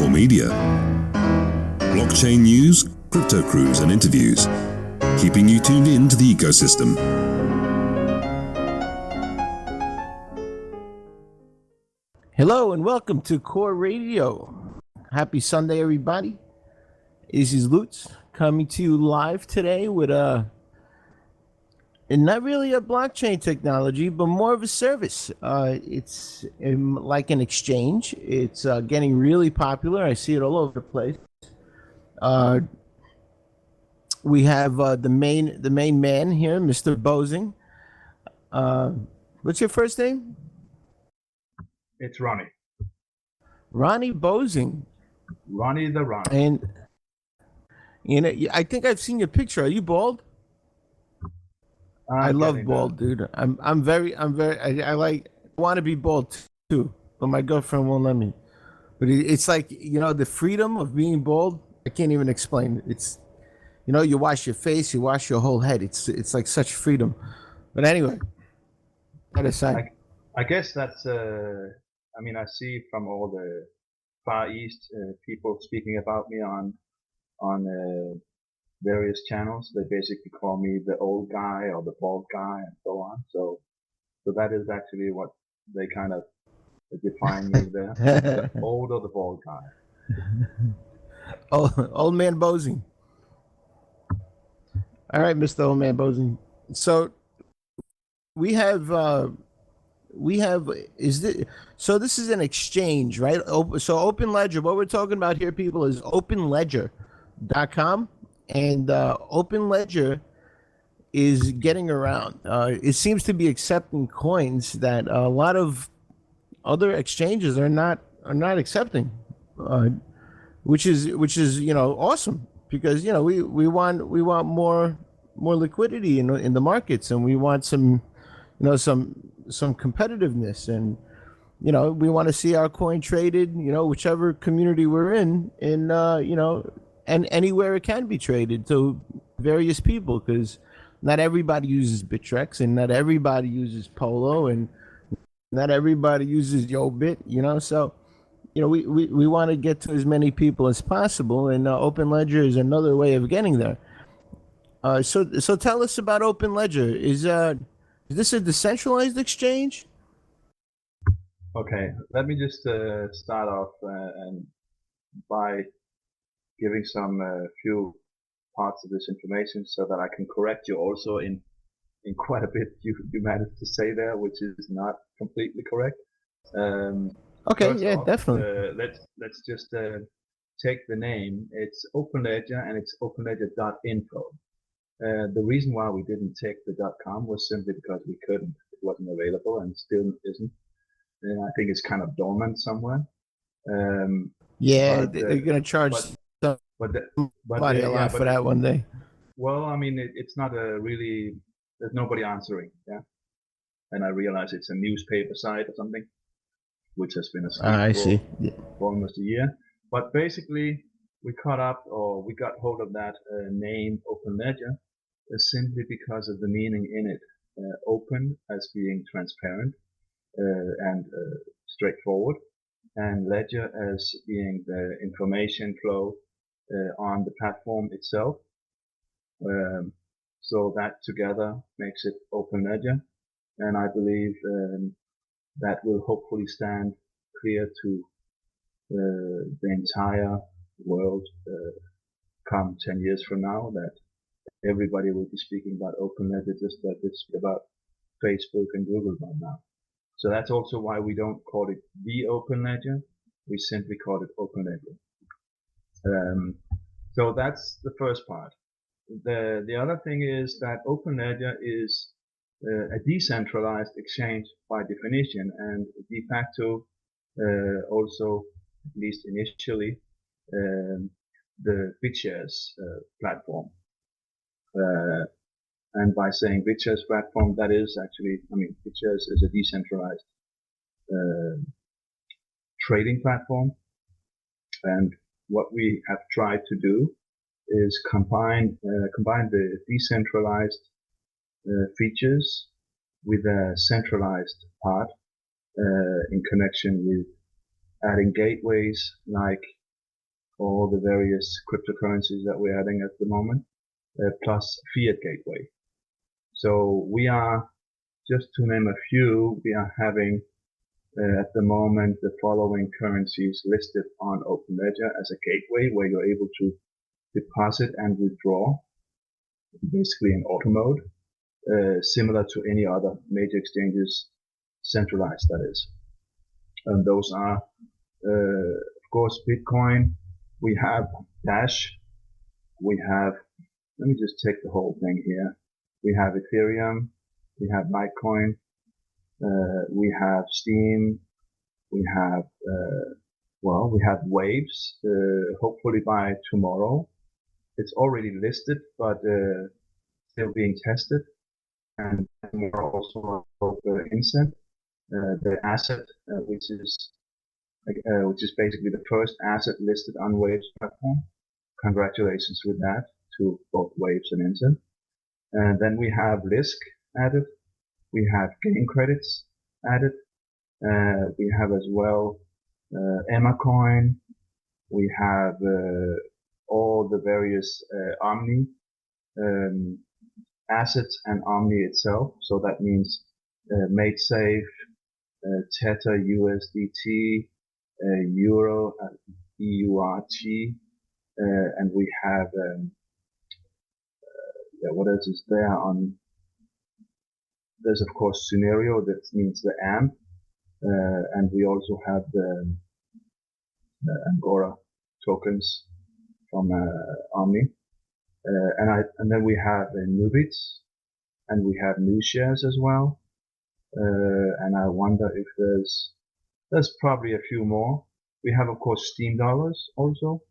core media. Blockchain news, crypto crews and interviews, keeping you tuned in to the ecosystem. Hello and welcome to Core Radio. Happy Sunday, everybody. This is Lutz coming to you live today with and not really a blockchain technology, but more of a service. It's like an exchange. It's getting really popular. I see it all over the place. We have the main man here, Mr. Bosing. What's your first name? It's Ronny. Ronny Bosing. Ronny the Ronny. And you know, I think I've seen your picture. Are you bald? I love bald, dude. I want to be bald too, but my girlfriend won't let me. But it's like, you know, the freedom of being bald. I can't even explain it. It's, you know, you wash your face, you wash your whole head. It's like such freedom. But anyway, that aside, I guess that's. I mean, I see from all the Far East people speaking about me on various channels. They basically call me the old guy or the bald guy and so on. So that is actually what they kind of define me there. The old or the bald guy. Old man Bosing. All right, Mr. Old Man Bosing. So we have so this is an exchange, right? So Openledger, what we're talking about here, people, is openledger.com. And Openledger is getting around. It seems to be accepting coins that a lot of other exchanges are not accepting, which is awesome, because we want more liquidity in the markets, and we want some competitiveness, and we want to see our coin traded, whichever community we're in and anywhere it can be traded to various people, because not everybody uses BitShares, and not everybody uses Polo, and not everybody uses YoBit, so we want to get to as many people as possible, and Openledger is another way of getting there. So tell us about Openledger. Is this a decentralized exchange? Okay, let me just start off and by giving some few parts of this information so that I can correct you also in quite a bit you managed to say there, which is not completely correct. Okay, yeah, definitely. Let's just take the name. It's Openledger, and it's openledger.info. The reason why we didn't take the .com was simply because we couldn't. It wasn't available, and still isn't. And I think it's kind of dormant somewhere. Yeah, they're gonna charge somebody a lot for that one day. Well, I mean, it's not really. There's nobody answering. Yeah, and I realize it's a newspaper site or something, which has been asleep for almost a year. But basically, we got hold of that name Openledger simply because of the meaning in it. Open as being transparent and straightforward, and ledger as being the information flow on the platform itself. So that together makes it Openledger, and I believe that will hopefully stand clear to the entire world come 10 years from now, that everybody will be speaking about Openledger just like it's about Facebook and Google by now. So that's also why we don't call it the Openledger. We simply call it Openledger. So that's the first part. The other thing is that Openledger is a decentralized exchange by definition, and de facto also, at least initially, the BitShares platform. And by saying BitShares platform, that is actually, BitShares is a decentralized trading platform. And what we have tried to do is combine the decentralized features with a centralized part in connection with adding gateways like all the various cryptocurrencies that we're adding at the moment, plus fiat gateway. So we are, just to name a few, we are having at the moment the following currencies listed on Openledger as a gateway where you're able to deposit and withdraw, basically in auto mode, similar to any other major exchanges, centralized that is. And those are, of course, Bitcoin, we have Dash, we have, let me just take the whole thing here. We have Ethereum, we have Litecoin, we have Steam, we have, we have Waves, hopefully by tomorrow. It's already listed, but still being tested. And tomorrow also Incent, the asset, which is basically the first asset listed on Waves platform. Congratulations with that to both Waves and Incent. And then we have Lisk added. We have game credits added. We have as well Emma Coin. We have all the various Omni assets and Omni itself. So that means MadeSafe, Tether, USDT, Euro, EURT, and we have what else is there on? There's of course Scenario, that means the AMP, and we also have the Angora tokens from Omni, and then we have Nubits, and we have new shares as well, and I wonder if there's probably a few more. We have of course Steam dollars also.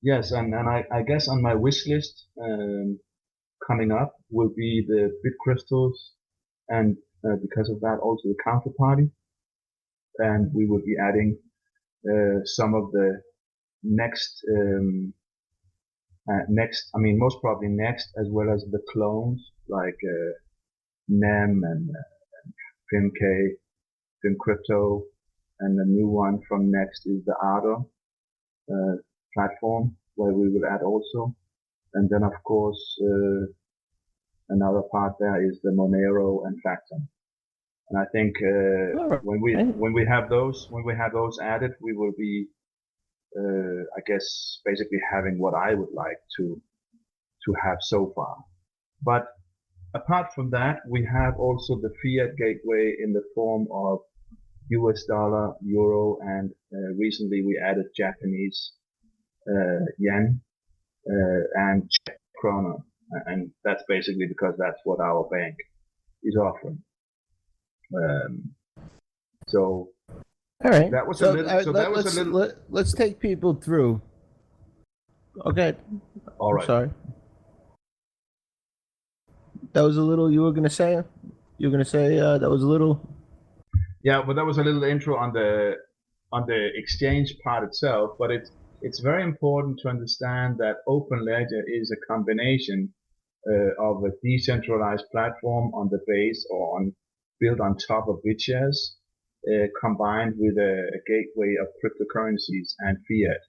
Yes, and I guess on my wish list coming up will be the bit crystals, and because of that also the counterparty, and we will be adding some of the next, most probably next, as well as the clones like NEM and FinK, FinCrypto, and the new one from next is the Ardor platform, where we will add also. And then of course another part there is the Monero and Factor. And I think when we have those added, we will be I guess basically having what I would like to have so far. But apart from that, we have also the fiat gateway in the form of US dollar, euro, and recently we added Japanese yen and Czech krona, and that's basically because that's what our bank is offering. So all right, that was a little. Let's take people through. Okay. All right. Sorry. That was a little. You were gonna say. You were gonna say that was a little. Yeah, but that was a little intro on the exchange part itself. But it's very important to understand that Openledger is a combination of a decentralized platform on the base or built on top of BitShares, combined with a gateway of cryptocurrencies and fiat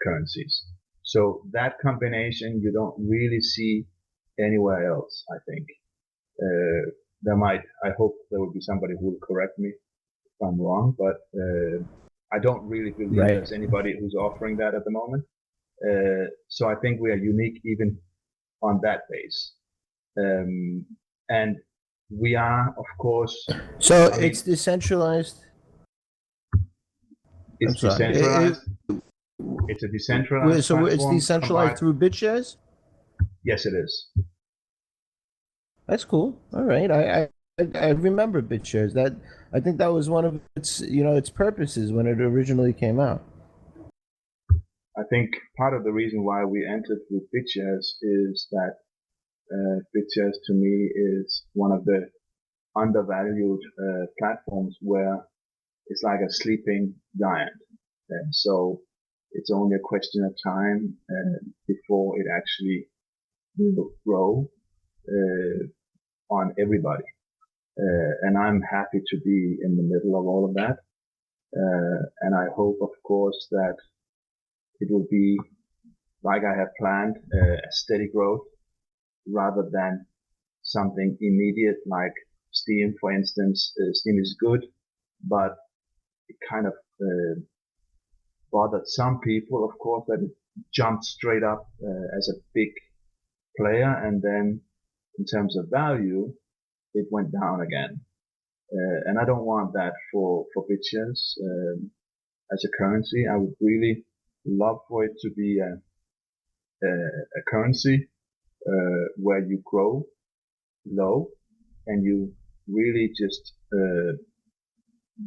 currencies. So that combination you don't really see anywhere else, I think. I hope there will be somebody who will correct me if I'm wrong, but I don't really believe there's anybody who's offering that at the moment. So I think we are unique even on that base. And we are, of course. So it's decentralized. It's decentralized. It's a decentralized. So it's decentralized through BitShares? Yes, it is. That's cool. All right. I remember BitShares. I think that was one of its purposes when it originally came out. I think part of the reason why we entered with BitShares is that BitShares to me is one of the undervalued platforms where it's like a sleeping giant. And so it's only a question of time before it actually will grow on everybody. And I'm happy to be in the middle of all of that. And I hope, of course, that it will be like I have planned, a steady growth rather than something immediate like Steam, for instance. Steam is good, but it kind of bothered some people, of course, that it jumped straight up as a big player, and then in terms of value, it went down again. And I don't want that for BitShares as a currency. I would really love for it to be a currency where you grow low and you really just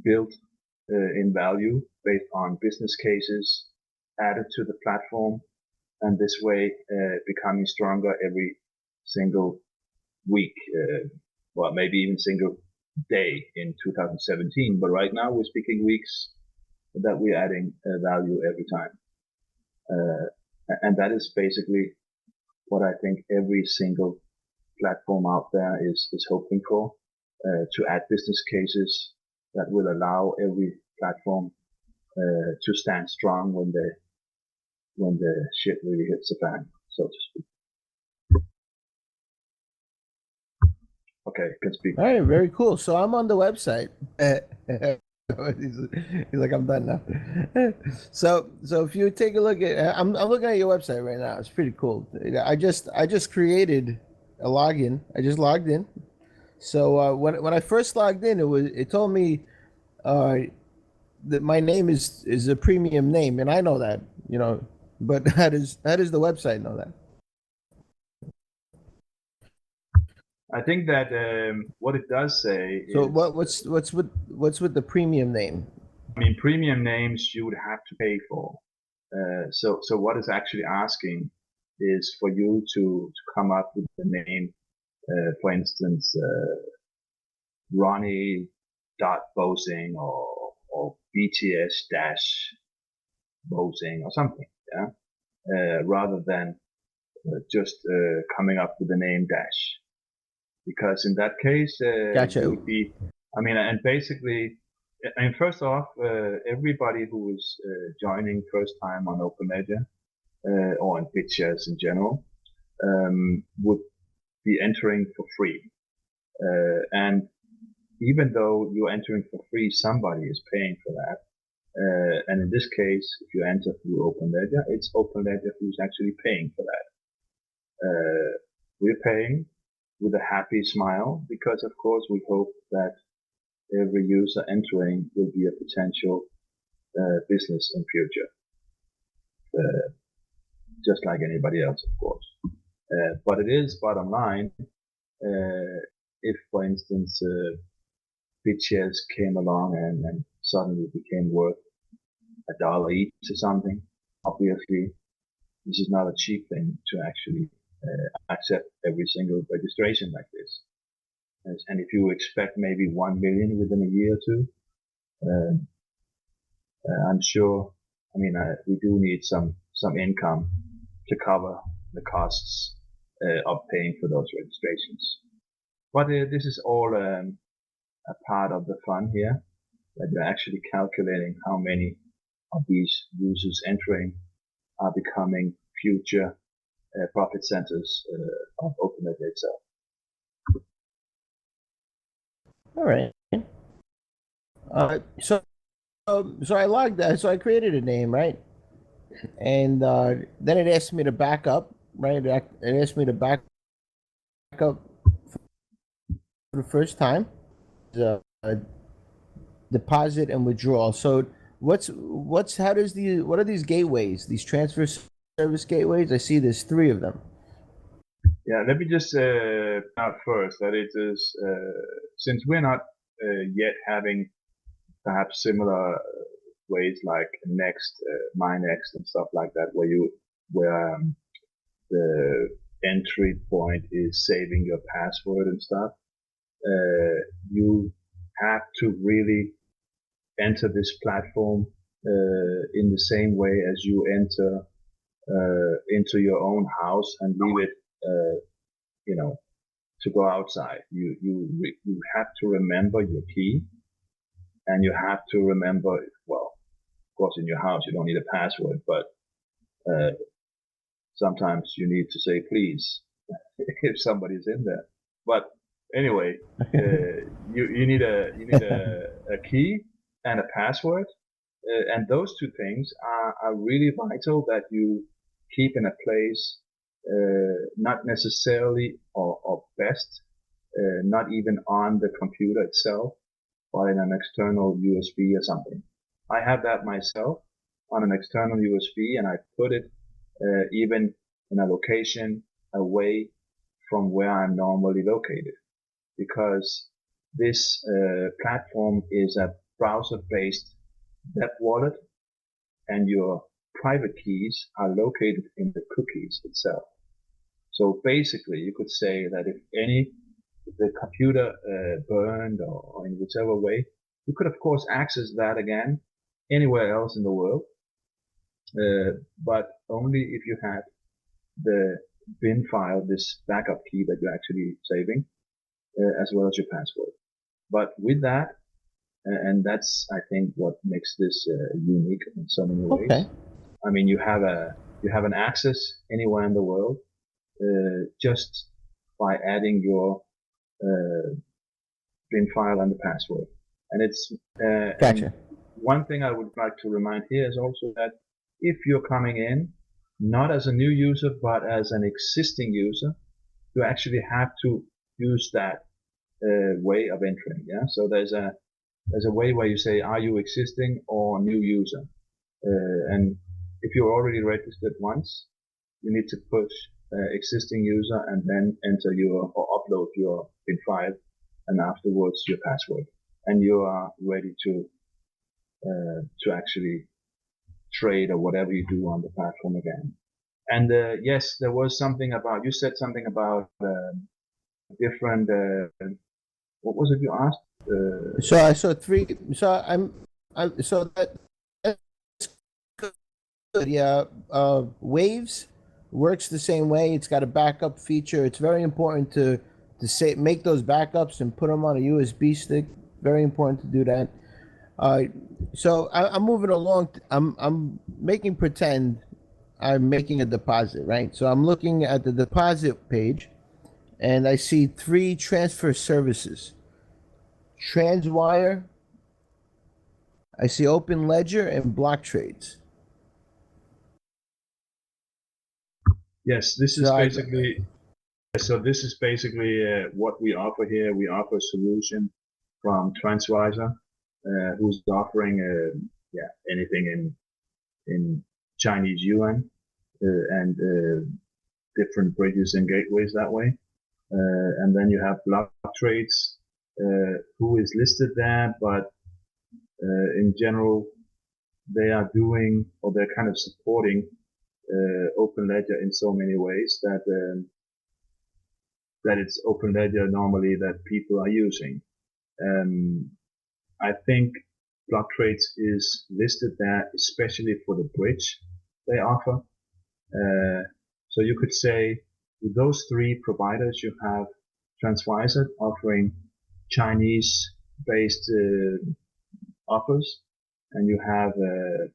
build in value based on business cases added to the platform, and this way becoming stronger every single week, well, maybe even single day in 2017. But right now we're speaking weeks that we're adding value every time. And that is basically what I think every single platform out there is hoping for, to add business cases that will allow every platform to stand strong when the shit really hits the fan, so to speak. Okay, can speak. All right, very cool. So I'm on the website. He's like, I'm done now. So if you take a look at, I'm looking at your website right now. It's pretty cool. I just created a login. I just logged in. So when I first logged in, it told me that my name is a premium name, and I know that, but how does the website know that? I think that what it does say so is... what's with the premium name? I mean, premium names you would have to pay for. So what it's actually asking is for you to come up with the name, for instance, Ronny .Bosing or BTS Bosing or something, yeah, rather than just coming up with the name Dash, because in that case, Gotcha. it would be, I mean, and basically, and first off, everybody who is joining first time on Openledger or on BitShares in general would be entering for free, and even though you're entering for free, somebody is paying for that. And in this case, if you enter through Openledger, it's Openledger who's actually paying for that. We're paying with a happy smile because, of course, we hope that every user entering will be a potential business in future, just like anybody else, of course. But it is bottom line. If, for instance, BitShares came along and suddenly became worth $1 each or something, obviously this is not a cheap thing to actually accept every single registration like this. And if you expect maybe 1 million within a year or two, I'm sure, I mean, we do need some income to cover the costs of paying for those registrations. But this is all a part of the fun here, that you're actually calculating how many of these users entering are becoming future profit centers of Openledger itself. All right. So I logged that. So I created a name, right? And then it asked me to back up, right? It asked me to back up for the first time. Deposit and withdrawal. So what are these gateways? These transfer service gateways? I see there's 3 of them. Yeah, let me just out first that it is, since we're not yet having perhaps similar ways like Next, MyNext and stuff like that, where the entry point is saving your password and stuff, you have to really enter this platform in the same way as you enter into your own house and leave it, to go outside. You have to remember your key, and you have to remember, well, of course, in your house, you don't need a password, but sometimes you need to say please if somebody's in there. But anyway, you need a key and a password, and those two things are really vital that you keep in a place, not necessarily or best, not even on the computer itself, but in an external USB or something. I have that myself on an external USB, and I put it even in a location away from where I'm normally located, because this platform is a browser-based web wallet, and your private keys are located in the cookies itself. So basically, you could say that if the computer burned or in whichever way, you could of course access that again anywhere else in the world, but only if you had the bin file, this backup key that you're actually saving, as well as your password. But with that, and that's, I think, what makes this unique in so many ways. Okay. I mean, you have an access anywhere in the world, just by adding your bin file and the password. And it's Gotcha. And one thing I would like to remind here is also that if you're coming in not as a new user but as an existing user, you actually have to use that way of entering. Yeah. So there's a way where you say, are you existing or new user? And if you're already registered once, you need to push existing user and then enter or upload your bin file, and afterwards your password, and you are ready to actually trade or whatever you do on the platform again. And yes, there was something about, you said something about different. What was it you asked? So I saw three. So so that's good. Yeah. Waves works the same way. It's got a backup feature. It's very important to make those backups and put them on a USB stick. Very important to do that. So I'm moving along. I'm making pretend I'm making a deposit, right? So I'm looking at the deposit page, and I see 3 transfer services: Transwire, I see Openledger, and Block Trades. Yes, this is basically. So this is basically what we offer here. We offer a solution from Transwire, who's offering anything in Chinese yuan and different bridges and gateways that way. And then you have Block Trades, who is listed there, but in general, they are doing, or they're kind of supporting Openledger in so many ways that it's Openledger normally that people are using. I think Block Trades is listed there especially for the bridge they offer. So you could say with those 3 providers, you have Transwire offering Chinese-based offers, and you have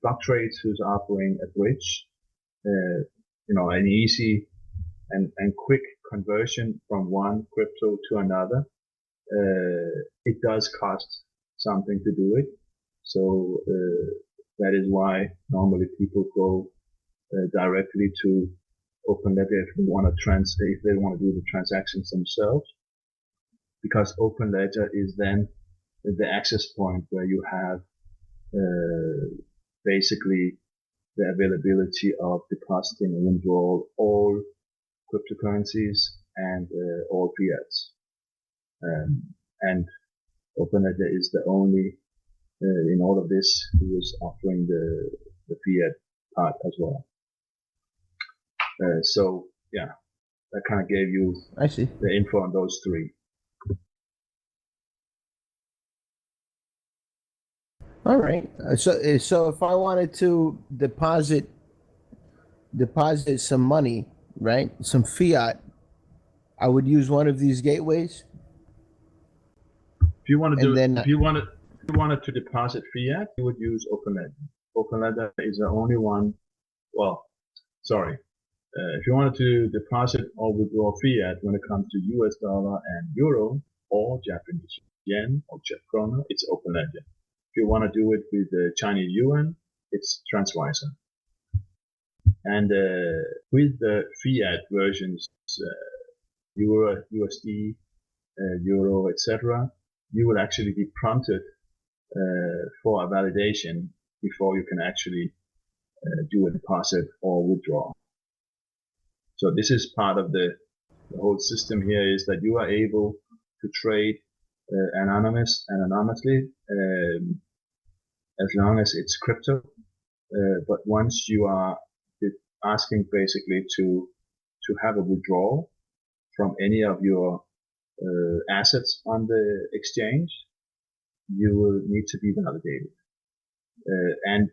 Block Trades who's offering a bridge, an easy and quick conversion from one crypto to another. It does cost something to do it, so that is why normally people go directly to Openledger if they want to do the transactions themselves, because Openledger is then the access point where you have basically the availability of depositing and withdrawal all cryptocurrencies and all fiats. And Openledger is the only in all of this who is offering the fiat part as well. So yeah, that kind of gave you the info on those 3. All right. So if I wanted to deposit some money, right, some fiat, I would use one of these gateways. If you want to do, you wanted to deposit fiat, you would use Openledger. Openledger is the only one. Well, sorry. If you wanted to deposit or withdraw fiat when it comes to US dollar and euro or Japanese yen or Czech krona, it's Openledger. If you want to do it with the Chinese yuan, it's Transwiser. And with the fiat versions, Euro, USD, Euro, etc., you will actually be prompted for a validation before you can actually do a deposit or withdraw. So this is part of the whole system here, is that you are able to trade anonymously as long as it's crypto. But once you are asking basically to have a withdrawal from any of your assets on the exchange, you will need to be validated. And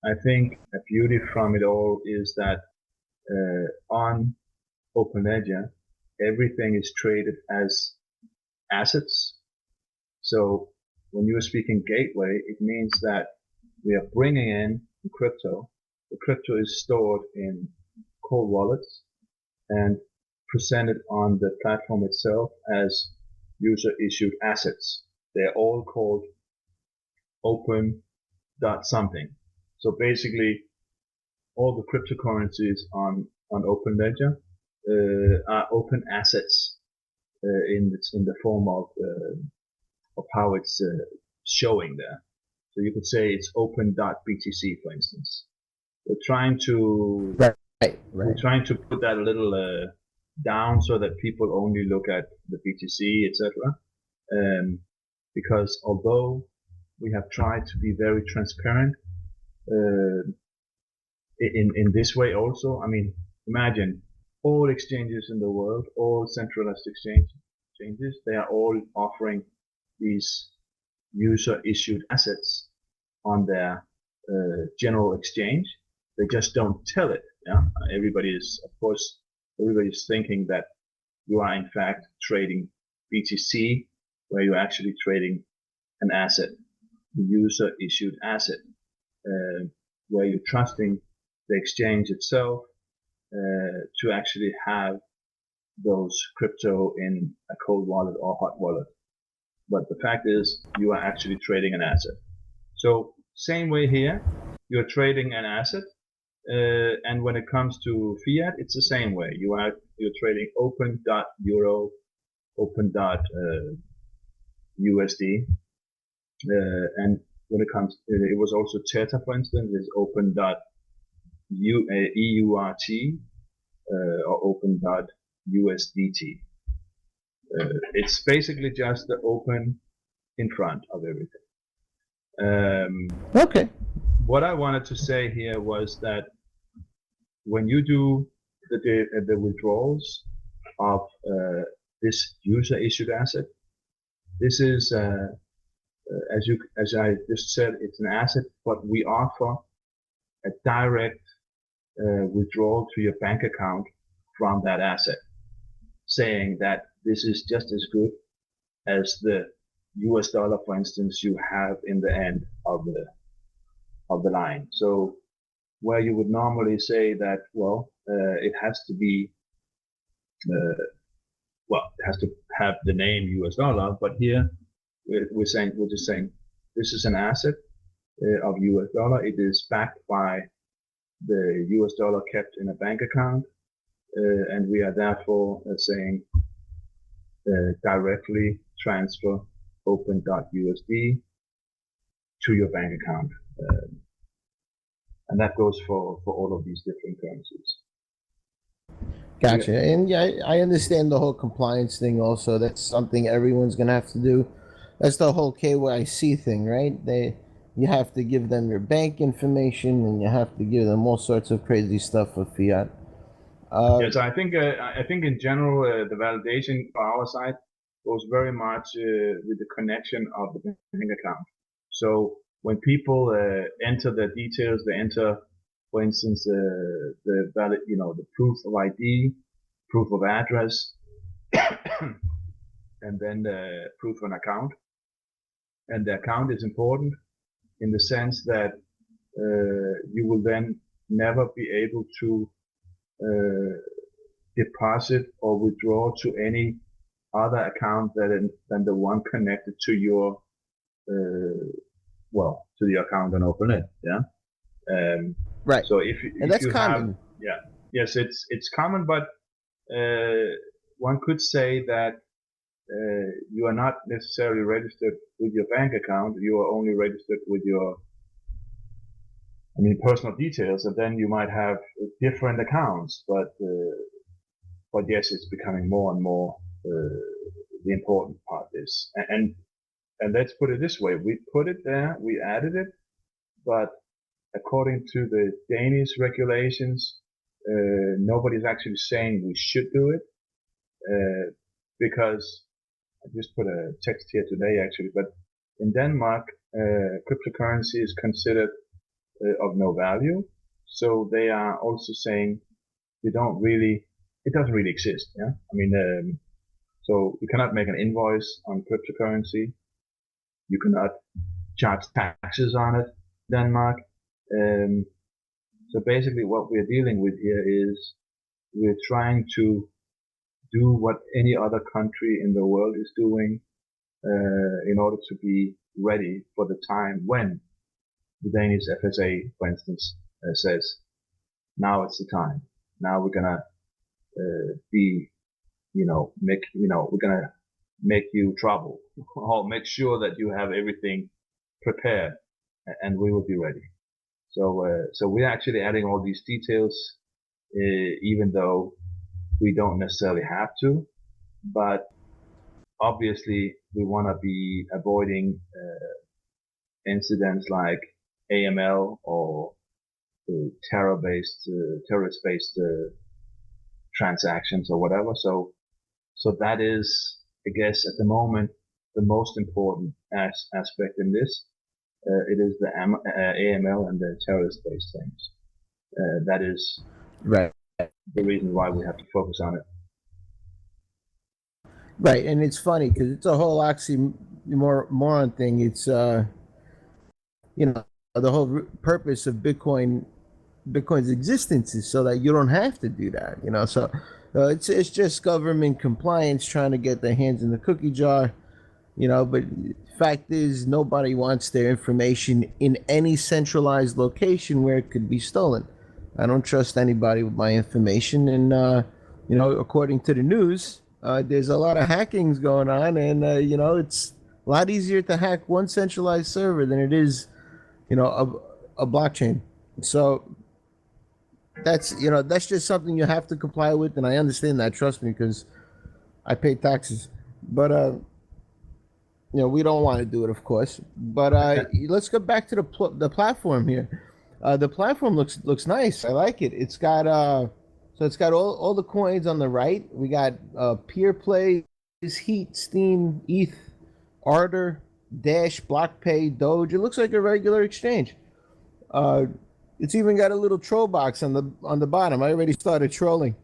I think a beauty from it all is that on Openledger, everything is traded as assets. So when you are speaking gateway, it means that we are bringing in crypto. The crypto is stored in cold wallets and presented on the platform itself as user-issued assets. They're all called open dot something. So basically, all the cryptocurrencies on Openledger are open assets in the form of how it's showing there. So you could say it's open.btc, for instance. We're trying to put that a little down so that people only look at the BTC, etc. Because although we have tried to be very transparent in this way also, I mean, imagine all exchanges in the world, all centralized exchanges, they are all offering these user-issued assets on their general exchange. They just don't tell it. Yeah, everybody's thinking that you are in fact trading BTC, where you're actually trading an asset, the user-issued asset, where you're trusting the exchange itself to actually have those crypto in a cold wallet or hot wallet. But the fact is, you are actually trading an asset. So same way here, you're trading an asset, and when it comes to fiat, it's the same way. You're trading open.euro, open.USD, and when it comes, it was also Theta, for instance, is open.EURT or open.USDT. It's basically just the open in front of everything. Okay. What I wanted to say here was that when you do the withdrawals of this user-issued asset, this is, as I just said, it's an asset, but we offer a direct withdrawal to your bank account from that asset, saying that this is just as good as the US dollar, for instance, you have in the end of the line. So where you would normally say that, well, it has to be, it has to have the name US dollar, but here we're just saying this is an asset of US dollar. It is backed by the US dollar kept in a bank account, and we are therefore saying directly transfer open.USD to your bank account. And that goes for all of these different currencies. Gotcha. Yeah. And yeah, I understand the whole compliance thing also. That's something everyone's going to have to do. That's the whole KYC thing, right? You have to give them your bank information, and you have to give them all sorts of crazy stuff for fiat. Yes, I think in general the validation for our side goes very much with the connection of the bank account. So when people enter the details, they enter, for instance, the valid, the proof of ID, proof of address, and then the proof of an account. And the account is important in the sense that you will then never be able to deposit or withdraw to any other account than the one connected to your to the account on Openledger. Yeah. Right. So if that's you common. Yes, it's common, but one could say that you are not necessarily registered with your bank account. You are only registered with your, personal details, and then you might have different accounts. But yes, it's becoming more and more the important part is, and let's put it this way: we put it there, we added it, but according to the Danish regulations, nobody's actually saying we should do it, because I just put a text here today actually, but in Denmark, cryptocurrency is considered of no value. So they are also saying it doesn't really exist. Yeah. So you cannot make an invoice on cryptocurrency. You cannot charge taxes on it, Denmark. So basically what we're dealing with here is we're trying to do what any other country in the world is doing in order to be ready for the time when the Danish FSA, for instance, says, now it's the time. Now we're gonna we're gonna make you trouble, or make sure that you have everything prepared, and we will be ready. So we're actually adding all these details, even though we don't necessarily have to, but obviously we want to be avoiding incidents like AML or terrorist-based transactions or whatever. So that is, I guess, at the moment, the most important aspect in this. It is the AML and the terrorist-based things. That is right. The reason why we have to focus on it. Right, and it's funny because it's a whole oxymoron thing. It's the whole purpose of Bitcoin's existence is so that you don't have to do that. So it's just government compliance trying to get their hands in the cookie jar. But the fact is, nobody wants their information in any centralized location where it could be stolen. I don't trust anybody with my information, and according to the news, there's a lot of hackings going on, and it's a lot easier to hack one centralized server than it is, a blockchain. So that's just something you have to comply with, and I understand that. Trust me, because I pay taxes. But we don't want to do it, of course. But let's go back to the platform here. The platform looks nice. I like it. It's got so it's got all the coins on the right. We got Peer Play, Heat, Steam, ETH, Ardor, Dash, BlockPay, Doge. It looks like a regular exchange. It's even got a little troll box on the bottom. I already started trolling.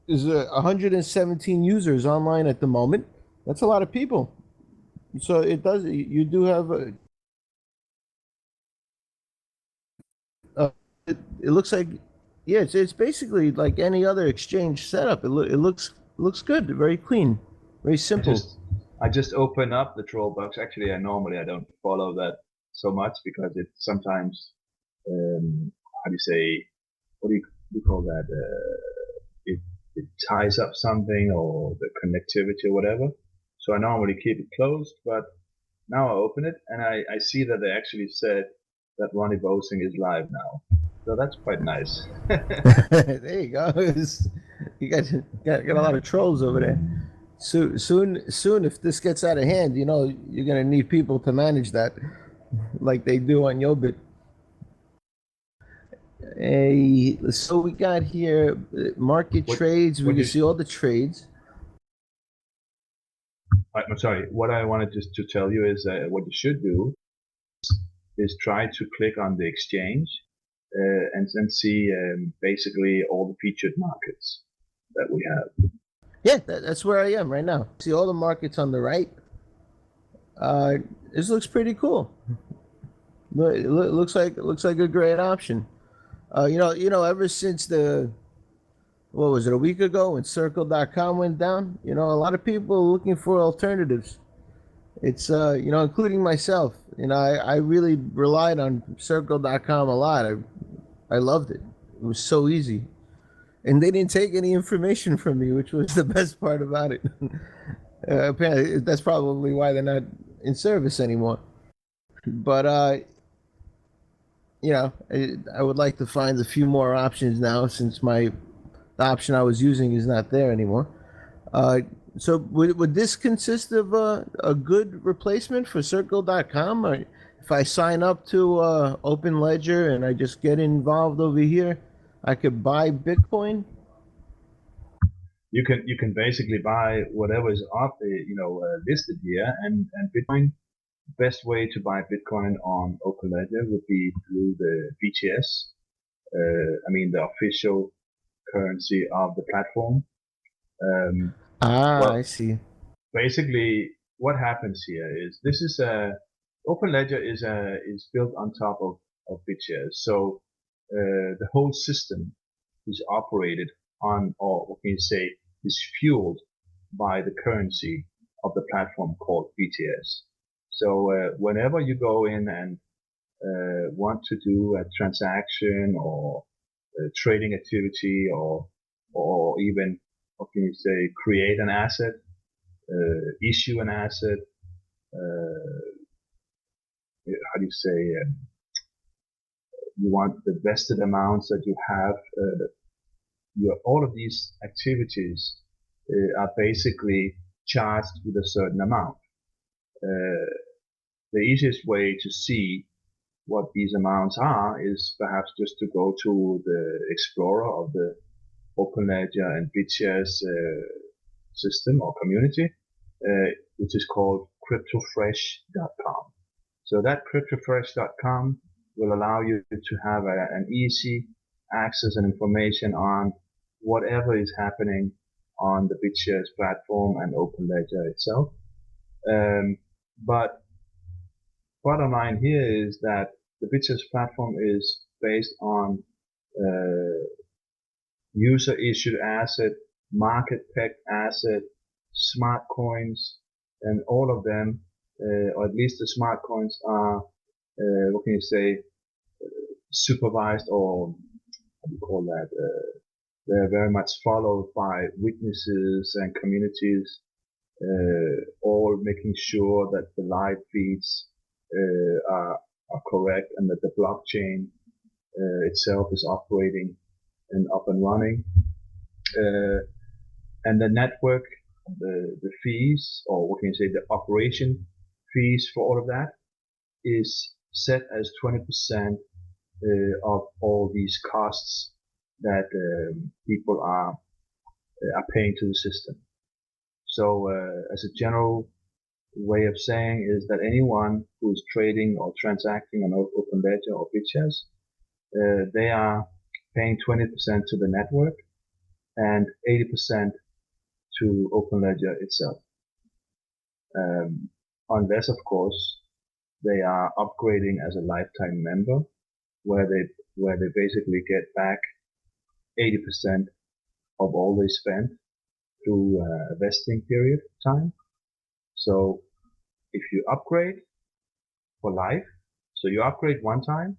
There's 117 users online at the moment. That's a lot of people. So you do have it looks like, it's basically like any other exchange setup. It looks good, very clean, very simple. I just open up the troll box. Actually, I don't follow that so much because it sometimes how do you say, what do you call that? It ties up something or the connectivity or whatever. So I normally keep it closed, but now I open it and I see that they actually said that Ronny Boasting is live now. So that's quite nice. There you go. You got a lot of trolls over there. Soon, if this gets out of hand, you're gonna need people to manage that, like they do on Yobit. So we got here market trades. We can see all the trades. I'm sorry. What I wanted just to tell you is what you should do is try to click on the exchange and then see basically all the featured markets that we have. Yeah, that's where I am right now. See all the markets on the right. This looks pretty cool. It looks like a great option. Ever since what was it, a week ago when Circle.com went down, a lot of people are looking for alternatives. It's including myself. I really relied on Circle.com a lot. I loved it. It was so easy, and they didn't take any information from me, which was the best part about it. Apparently, that's probably why they're not in service anymore. But I would like to find a few more options now since the option I was using is not there anymore. So would this consist of a good replacement for Circle.com? Or if I sign up to Openledger and I just get involved over here, I could buy Bitcoin? You can basically buy whatever is up, listed here, and Bitcoin. Best way to buy Bitcoin on Openledger would be through the BTS. The official currency of the platform. I see. Basically, what happens here is Openledger is built on top of BitShares. So the whole system is operated on, or what can you say, is fueled by the currency of the platform called BTS. So whenever you go in and want to do a transaction or a trading activity or even, what can you say, create an asset, issue an asset, how do you say, you want the vested amounts that you have, all of these activities are basically charged with a certain amount. The easiest way to see what these amounts are is perhaps just to go to the explorer of the Openledger and BitShares system or community, which is called cryptofresh.com. So that cryptofresh.com will allow you to have an easy access and information on whatever is happening on the BitShares platform and Openledger itself. But bottom line here is that the BitShares platform is based on user issued asset, market pegged asset, smart coins, and all of them, or at least the smart coins are, what can you say, supervised, or what do you call that? They're very much followed by witnesses and communities, all making sure that the live feeds are correct and that the blockchain itself is operating and up and running. And the network, the fees, or what can you say, the operation fees for all of that is set as 20% of all these costs that people are paying to the system. So as a general way of saying is that anyone who's trading or transacting on Openledger or BitShares, they are paying 20% to the network and 80% to Openledger itself. Unless, of course, they are upgrading as a lifetime member, where they basically get back 80% of all they spent through a vesting period of time. So if you upgrade for life, so you upgrade one time,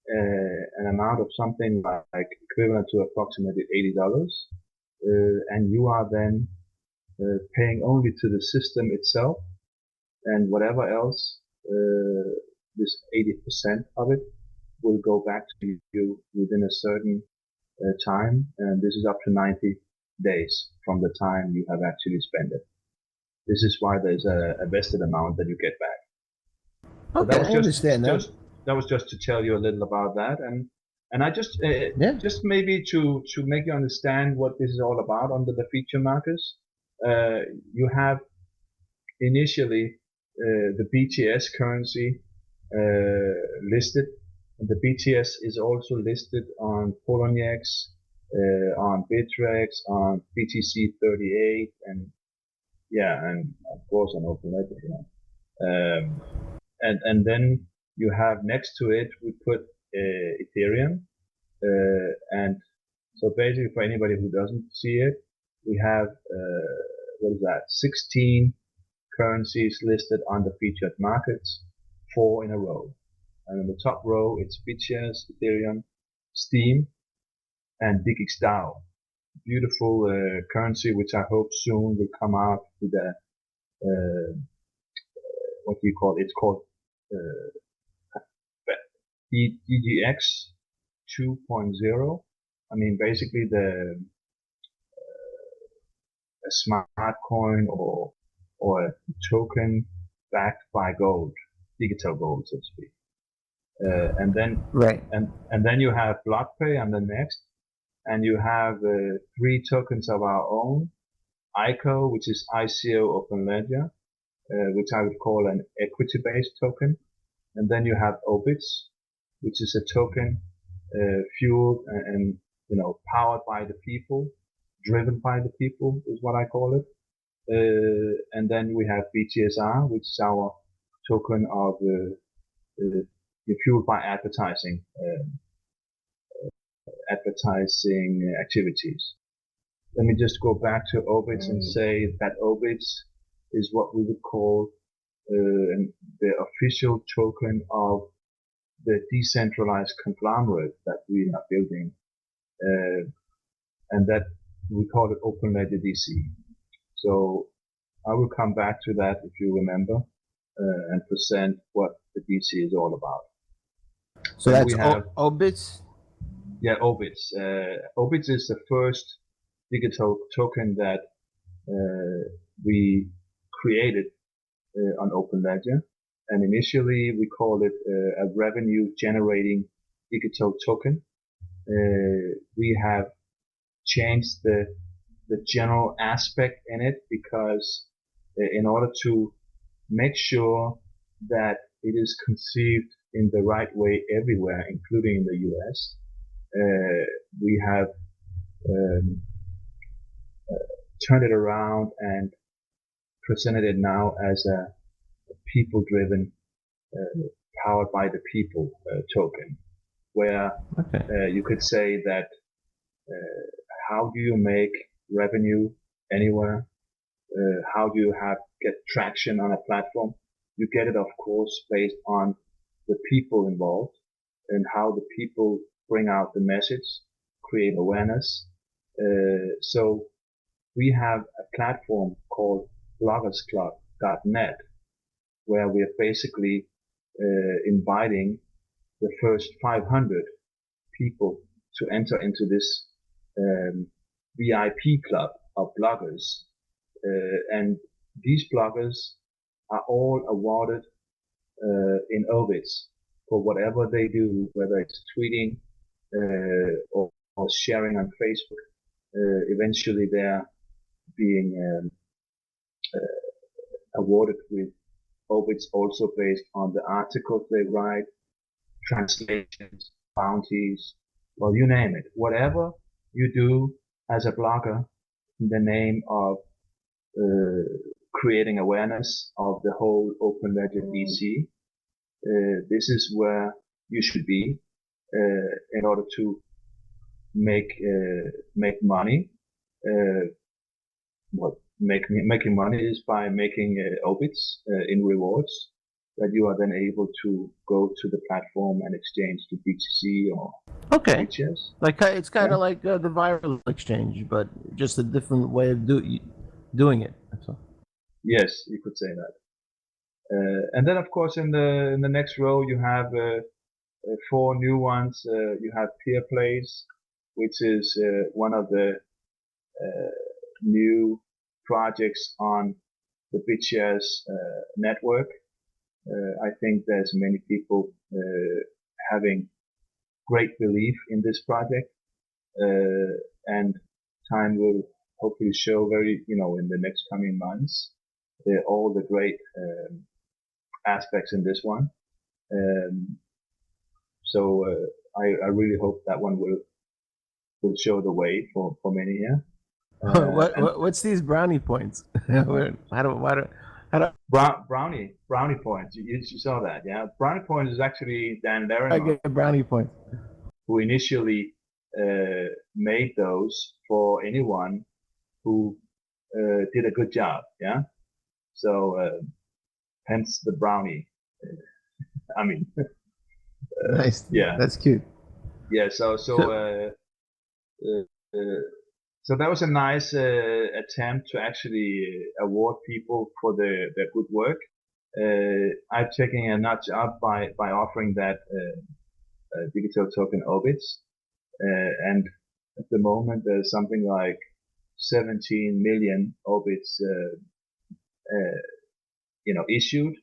an amount of something like equivalent to approximately $80, and you are then paying only to the system itself, and whatever else, this 80% of it will go back to you within a certain time, and this is up to 90 days from the time you have actually spent it. This is why there's a vested amount that you get back. Okay, I understand that. That was just to tell you a little about that, and I just maybe to make you understand what this is all about under the feature markers. You have initially the BTS currency listed. The BTS is also listed on Poloniex, on Bittrex, on BTC38, and of course on Openledger. And then you have next to it, we put Ethereum. And so basically for anybody who doesn't see it, we have, 16 currencies listed on the featured markets, 4 in a row. And in the top row, it's BitShares, Ethereum, Steam, and DigixDAO. Beautiful currency, which I hope soon will come out with a, what do you call it? It's called DGX 2.0. I mean, basically a smart coin or a token backed by gold, digital gold, so to speak. And then right, and then you have BlockPay on the next, and you have 3 tokens of our own, ICO, which is ICO Openledger, which I would call an equity-based token, and then you have OBITS, which is a token fueled and powered by the people, driven by the people is what I call it. And then we have BTSR, which is our token of fueled by advertising activities. Let me just go back to OBITS and say that OBITS is what we would call the official token of the decentralized conglomerate that we are building, and that we call it Openledger DC. So I will come back to that if you remember, and present what the DC is all about. So then that's OBITS? Yeah, OBITS. OBITS is the first digital token that we created on Openledger. And initially we called it a revenue generating digital token. We have changed the general aspect in it because in order to make sure that it is conceived in the right way everywhere, including in the US, we have turned it around and presented it now as a people-driven, powered by the people token, where you could say that how do you make revenue anywhere? How do you get traction on a platform? You get it, of course, based on the people involved and how the people bring out the message, create awareness. So we have a platform called bloggersclub.net, where we are basically inviting the first 500 people to enter into this VIP club of bloggers. And these bloggers are all awarded in OBITS for whatever they do, whether it's tweeting or sharing on Facebook. Eventually they're being awarded with OBITS also based on the articles they write, translations, bounties, well, you name it. Whatever you do as a blogger in the name of creating awareness of the whole Openledger DC, this is where you should be in order to make money. Making money is by making OBITS in rewards that you are then able to go to the platform and exchange to BTC or BitShares. Like it's kind of like the viral exchange, but just a different way of doing it. So. Yes, you could say that. And then, of course, in the next row you have 4 new ones. You have Peer Plays, which is one of the new projects on the BitShares network. I think there's many people having great belief in this project, and time will hopefully show in the next coming months, all the great aspects in this one. So I really hope that one will show the way for many here. What's these brownie points? Brownie points. You saw that, yeah? Brownie points is actually Dan I Larimer, get brownie points. who initially made those for anyone who did a good job, yeah? So hence the brownie. I mean, Nice. yeah, That's cute. yeah. So that was a nice attempt to actually award people for their good work. I'm taking a notch up by offering that digital token Obits, and at the moment there's something like 17 million Obits, issued,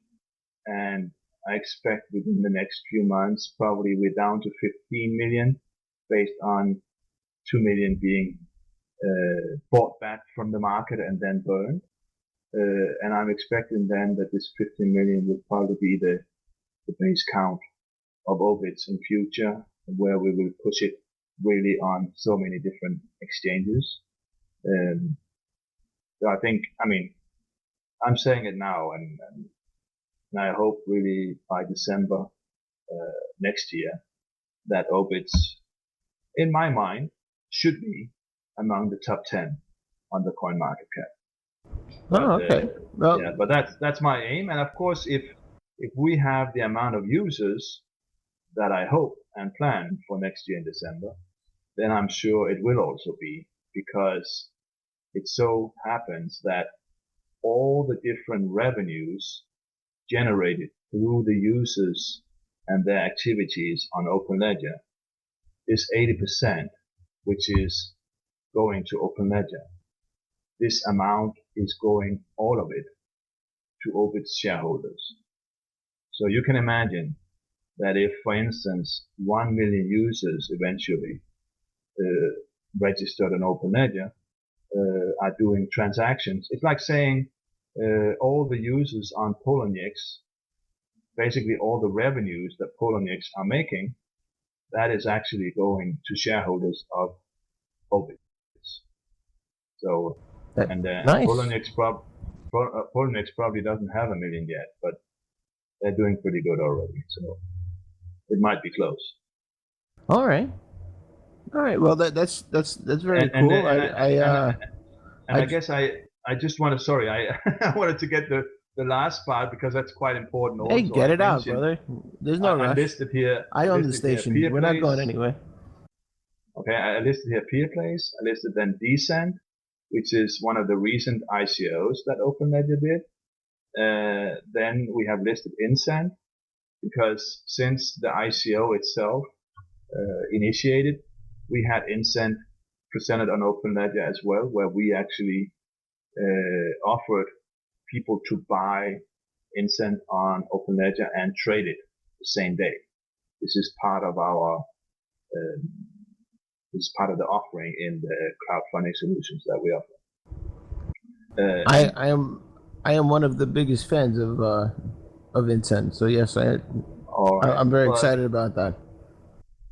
and I expect within the next few months, probably we're down to 15 million, based on 2 million being bought back from the market and then burned. And I'm expecting then that this 15 million will probably be the base count of Obits in future, where we will push it really on so many different exchanges. So I think, I'm saying it now, and I hope really by December next year that Obits, in my mind, should be among the top 10 on the coin market cap. But, okay. Well, yeah, but that's my aim. And of course, if we have the amount of users that I hope and plan for next year in December, then I'm sure it will also be, because it so happens that all the different revenues generated through the users and their activities on Openledger is 80%, which is going to Openledger. This amount is going, all of it, to Obits shareholders. So you can imagine that if, for instance, 1 million users eventually registered on Openledger are doing transactions, it's like saying all the users on Poloniex, basically all the revenues that Poloniex are making, that is actually going to shareholders of Obits. So, and nice. Poloniex probably doesn't have 1 million yet, but they're doing pretty good already. So it might be close. All right. Well, that's very cool. I guess I just want to, sorry, I wanted to get the last part, because that's quite important also. Hey, get it out, brother. There's no rush. I listed here. I own the station. We're not going anywhere. Okay, I listed here PeerPlace. I listed then Decent, which is one of the recent ICOs that Openledger did. Then we have listed Incent, because since the ICO itself initiated, we had Incent presented on Openledger as well, where we actually offered people to buy Incent on Openledger and trade it the same day. This is part of our the offering in the crowdfunding solutions that we offer. I am one of the biggest fans of Incent. So yes, I'm very excited about that.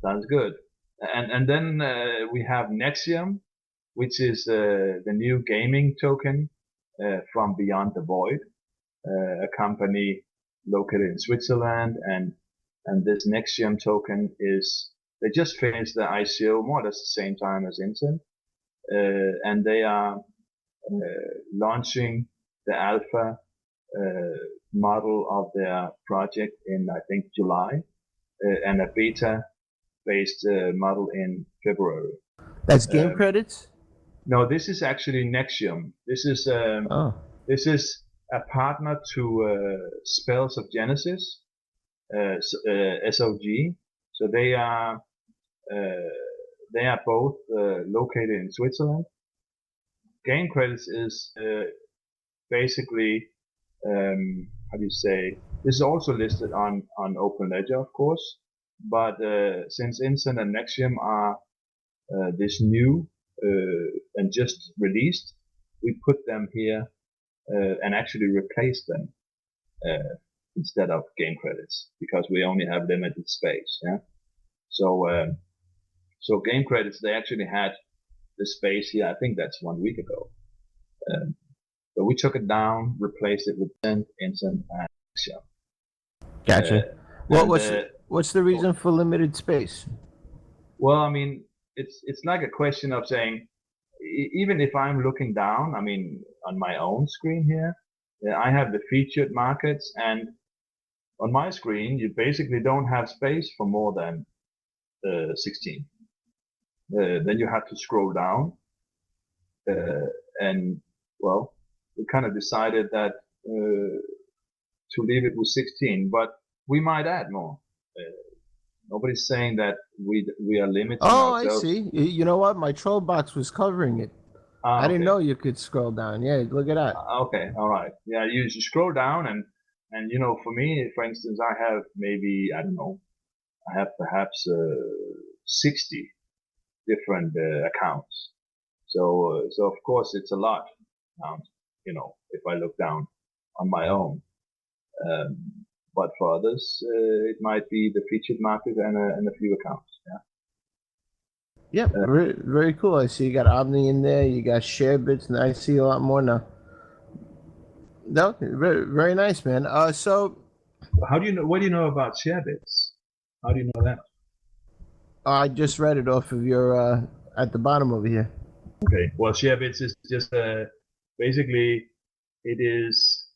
Sounds good. And then we have Nexium, which is the new gaming token from Beyond the Void, a company located in Switzerland, and this Nexium token they just finished the ICO more or less the same time as Incent, and they are launching the alpha model of their project in, I think, July, and a beta-based model in February. That's game credits? No, this is actually Nexium. This is a partner to Spells of Genesis, SOG. So they are both located in Switzerland. Game credits is basically, how do you say? This is also listed on Openledger, of course. But since Incent and Nexium are this new and just released, we put them here and actually replace them instead of game credits, because we only have limited space. Yeah. So game credits, they actually had the space here. I think that's 1 week ago. So we took it down, replaced it with Incent, and BitShares. Gotcha. What's the reason for limited space? Well, I mean, it's like a question of saying, even if I'm looking down, I mean, on my own screen here, I have the featured markets, and on my screen, you basically don't have space for more than 16. Then you have to scroll down, and well, we kind of decided that to leave it with 16, but we might add more. Nobody's saying that we are limiting ourselves. I see. You know what? My troll box was covering it. I didn't know you could scroll down. Yeah, look at that. Okay, all right. Yeah, you scroll down, and you know, for me, for instance, I have maybe, I don't know, I have perhaps 60 different accounts. So of course it's a lot. You know, if I look down on my own. But for others, it might be the featured market and a few accounts. Yeah. Yep, very cool. I see you got Omni in there. You got ShareBits, and I see a lot more now. No, very nice, man. So how do you know? What do you know about ShareBits? How do you know that? I just read it off of your at the bottom over here. Okay. Well, ShareBits is just basically it is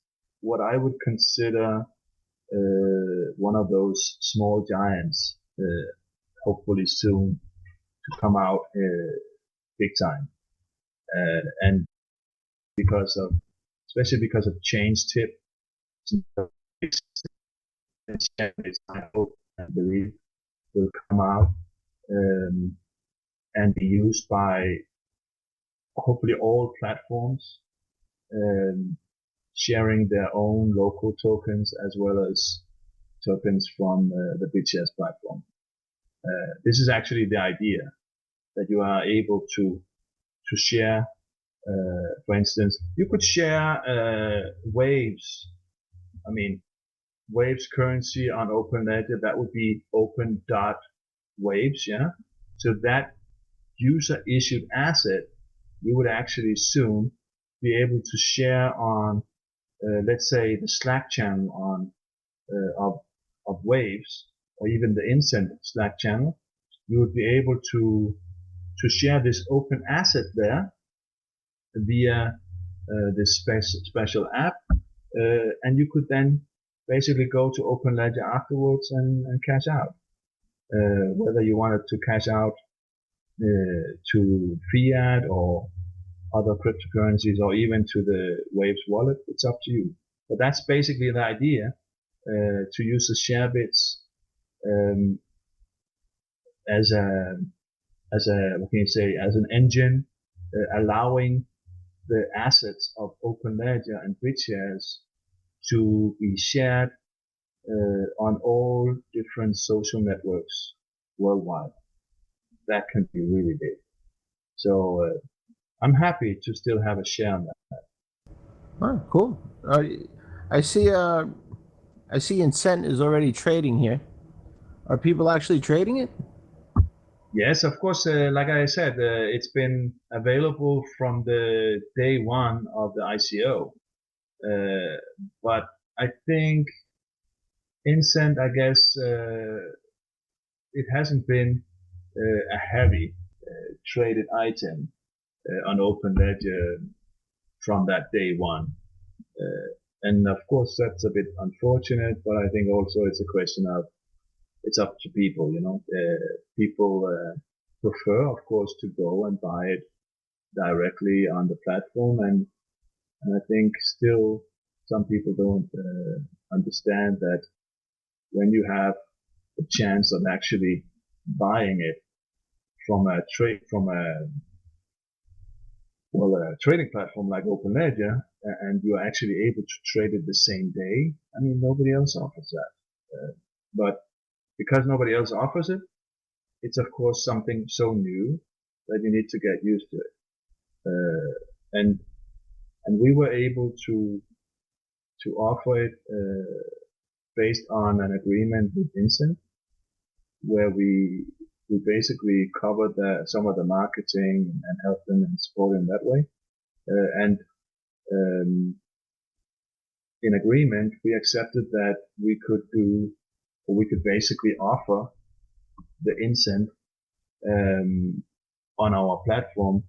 what I would consider one of those small giants. Hopefully soon to come out big time, and especially because of change tip, I hope and believe will come out and be used by hopefully all platforms, sharing their own local tokens as well as tokens from the BitShares platform. This is actually the idea, that you are able to share. For instance, you could share Waves. I mean, Waves currency on Openledger, that would be open.waves, yeah? So that user issued asset, you would actually soon be able to share on, let's say, the Slack channel on of Waves, or even the Incent Slack channel. You would be able to share this open asset there via this special app, and you could then basically go to Openledger afterwards and cash out. Whether you wanted to cash out to fiat or other cryptocurrencies, or even to the Waves wallet, it's up to you. But that's basically the idea, to use the ShareBits as what can you say, as an engine, allowing the assets of Openledger and BitShares to be shared on all different social networks worldwide. That can be really big. So I'm happy to still have a share on that. Oh, cool. I see Incent is already trading here. Are people actually trading it? Yes, of course. Like I said, it's been available from the day one of the ICO. But I think Incent, I guess, it hasn't been a heavy traded item on Openledger from that day one. And of course, that's a bit unfortunate, but I think also it's a question of, it's up to people, you know. People prefer, of course, to go and buy it directly on the platform, and I think still some people don't understand that when you have a chance of actually buying it from a trading platform like Openledger, and you're actually able to trade it the same day, I mean, nobody else offers that. But because nobody else offers it, it's of course something so new that you need to get used to it. And we were able to offer it based on an agreement with Incent, where we basically covered some of the marketing and helped them and support them that way. And in agreement, we accepted that we could basically offer the Incent on our platform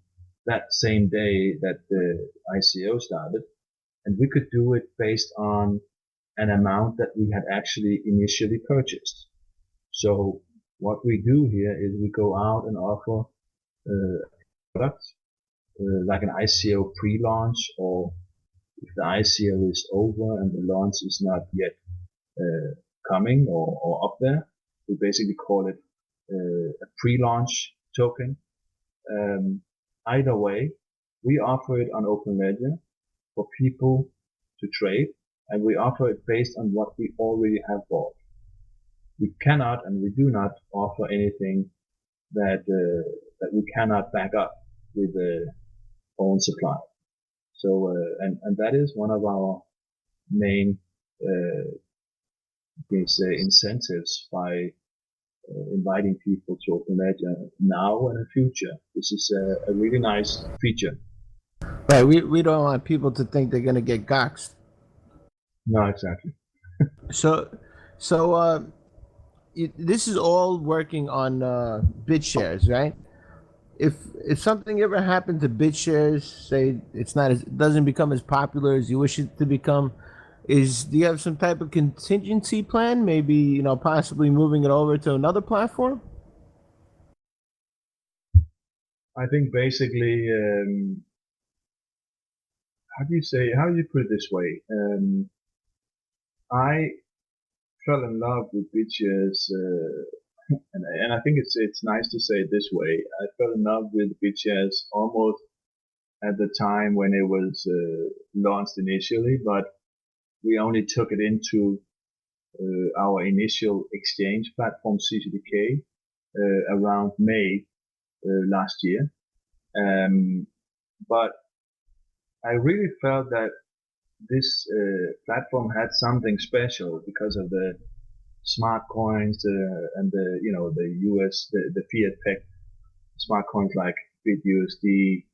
that same day that the ICO started, and we could do it based on an amount that we had actually initially purchased. So what we do here is we go out and offer products like an ICO pre-launch, or if the ICO is over and the launch is not yet coming or up there, we basically call it a pre-launch token. Either way, we offer it on Openledger for people to trade, and we offer it based on what we already have bought. We cannot and we do not offer anything that we cannot back up with own supply. So and that is one of our main incentives by inviting people to Openledger now and in the future. This is a really nice feature. Right, we don't want people to think they're going to get goxed. No, exactly. So this is all working on BitShares, right? If something ever happened to BitShares, say it doesn't become as popular as you wish it to become, do you have some type of contingency plan? Maybe possibly moving it over to another platform. I think basically, how do you put it this way? I fell in love with BitShares, and I think it's nice to say it this way. I fell in love with BitShares almost at the time when it was launched initially, but we only took it into our initial exchange platform, CCDK, around May last year. But I really felt that this platform had something special because of the smart coins and the US, the fiat pegged smart coins like BitUSD,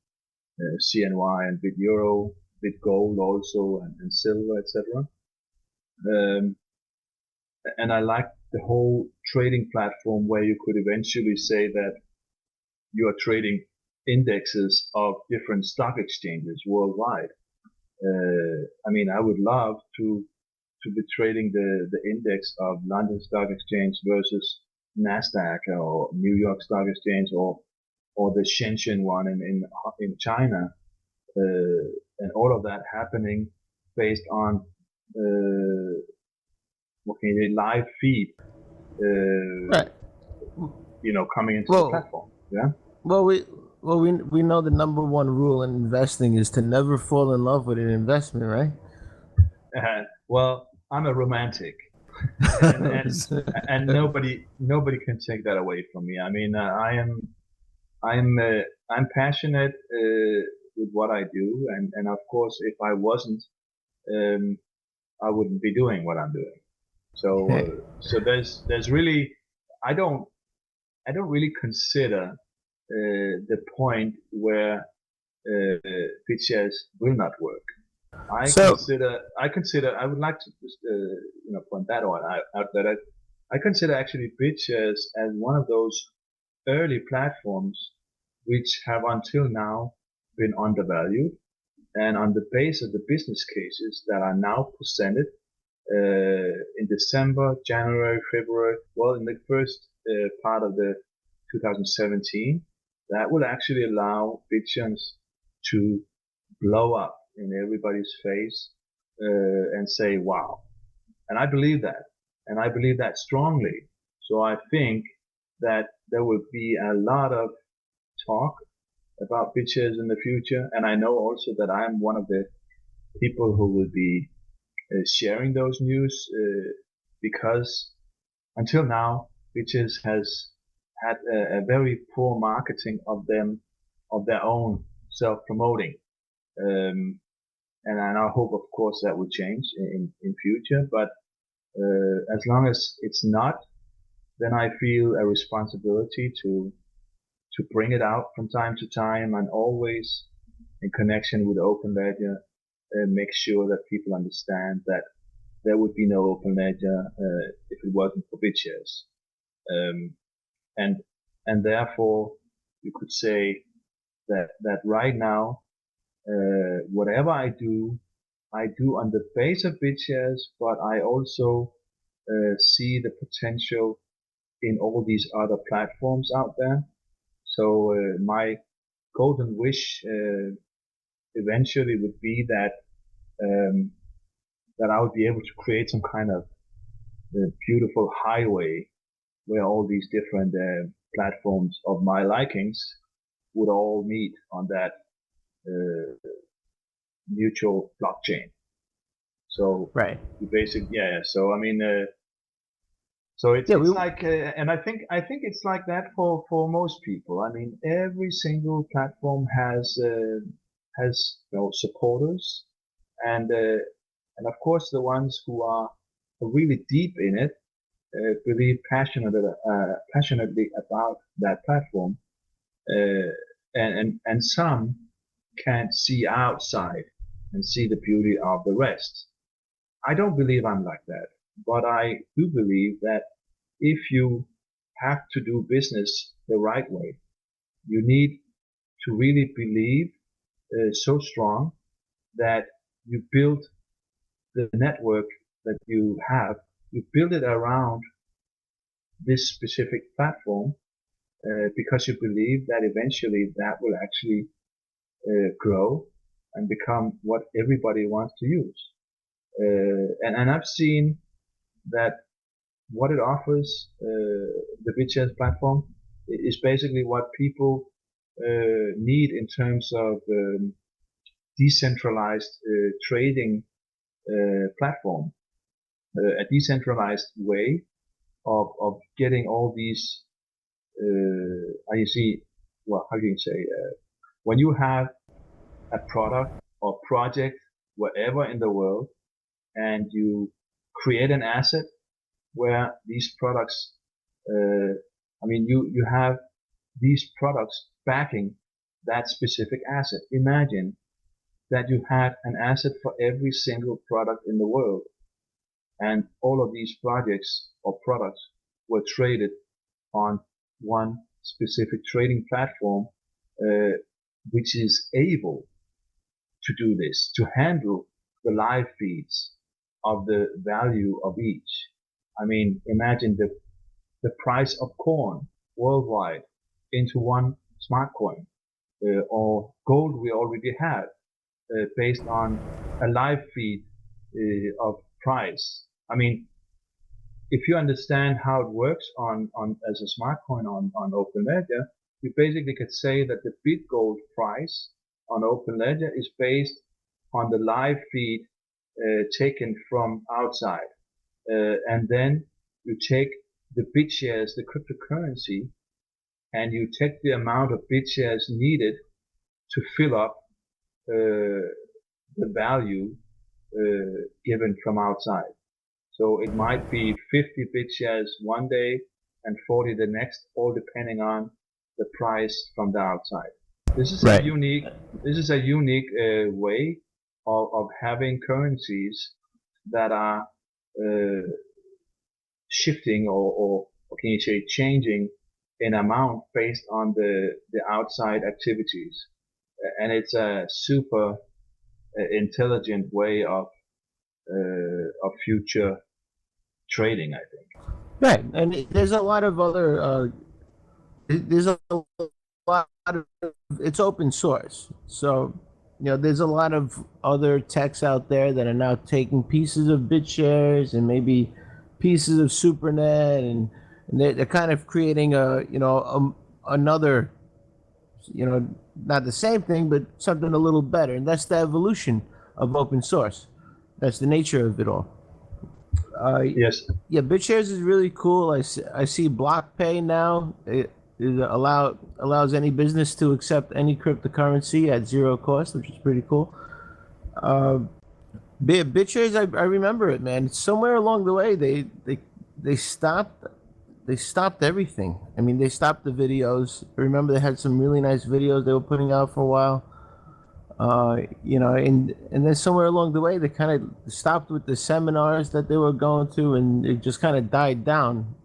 CNY, and BitEuro, BitGold also, and silver, etc. And I liked the whole trading platform where you could eventually say that you are trading indexes of different stock exchanges worldwide. I mean, I would love to be trading the index of London Stock Exchange versus Nasdaq or New York Stock Exchange or the Shenzhen one in China, and all of that happening based on live feed, right? Coming into the platform. Yeah. Well, we know the number one rule in investing is to never fall in love with an investment, right? Well, I'm a romantic, and nobody can take that away from me. I mean, I'm passionate with what I do, and of course, if I wasn't, I wouldn't be doing what I'm doing. So there's really, I don't really consider the point where BitShares will not work. I would like to just point that out that I consider actually BitShares as one of those early platforms which have until now been undervalued, and on the base of the business cases that are now presented in December, January, February, well, in the first part of the 2017, that would actually allow BitShares to blow up in everybody's face and say, wow. And I believe that. And I believe that strongly. So I think that there will be a lot of talk about BitShares in the future. And I know also that I'm one of the people who will be sharing those news because until now, BitShares has had a very poor marketing of their own self-promoting. And I hope, of course, that will change in future. But as long as it's not, then I feel a responsibility to bring it out from time to time, and always in connection with Openledger, make sure that people understand that there would be no Openledger if it wasn't for BitShares. And therefore, you could say that right now, whatever I do on the base of BitShares, but I also see the potential in all these other platforms out there. So my golden wish eventually would be that that I would be able to create some kind of beautiful highway where all these different platforms of my likings would all meet on that mutual blockchain. So right, So I mean, so it's like, and I think it's like that for most people. I mean, every single platform has supporters, and of course the ones who are really deep in it believe passionately about that platform, and some can't see outside and see the beauty of the rest. I don't believe I'm like that, but I do believe that if you have to do business the right way, you need to really believe so strong that you build the network that you have, you build it around this specific platform because you believe that eventually that will actually grow and become what everybody wants to use. And I've seen that what it offers, the BitShares platform, is basically what people need in terms of decentralized trading platform, a decentralized way of getting all these, how do you say, when you have a product or project wherever in the world, and you create an asset where these products, you have these products backing that specific asset. Imagine that you had an asset for every single product in the world, and all of these projects or products were traded on one specific trading platform, which is able to do this, to handle the live feeds of the value of each. I mean, imagine the price of corn worldwide into one smart coin, or gold we already have, based on a live feed of price. I mean, if you understand how it works on as a smart coin on Openledger, you basically could say that the BitGold price on Openledger is based on the live feed taken from outside, and then you take the BitShares, the cryptocurrency, and you take the amount of BitShares needed to fill up the value given from outside. So it might be 50 BitShares one day and 40 the next, all depending on the price from the outside. This is a unique way of having currencies that are shifting or can you say changing in amount based on the outside activities, and it's a super intelligent way of future trading, I think. Right, and there's a lot of other. There's a lot of. It's open source, so there's a lot of other techs out there that are now taking pieces of BitShares and maybe pieces of SuperNet, and they're kind of creating another, not the same thing, but something a little better, and that's the evolution of open source. That's the nature of it all. Yes. Yeah, BitShares is really cool. I see BlockPay now. It allows any business to accept any cryptocurrency at zero cost, which is pretty cool. BitShares, I remember it, man. Somewhere along the way, they stopped everything. I mean, they stopped the videos. I remember they had some really nice videos they were putting out for a while. And then somewhere along the way, they kind of stopped with the seminars that they were going to, and it just kind of died down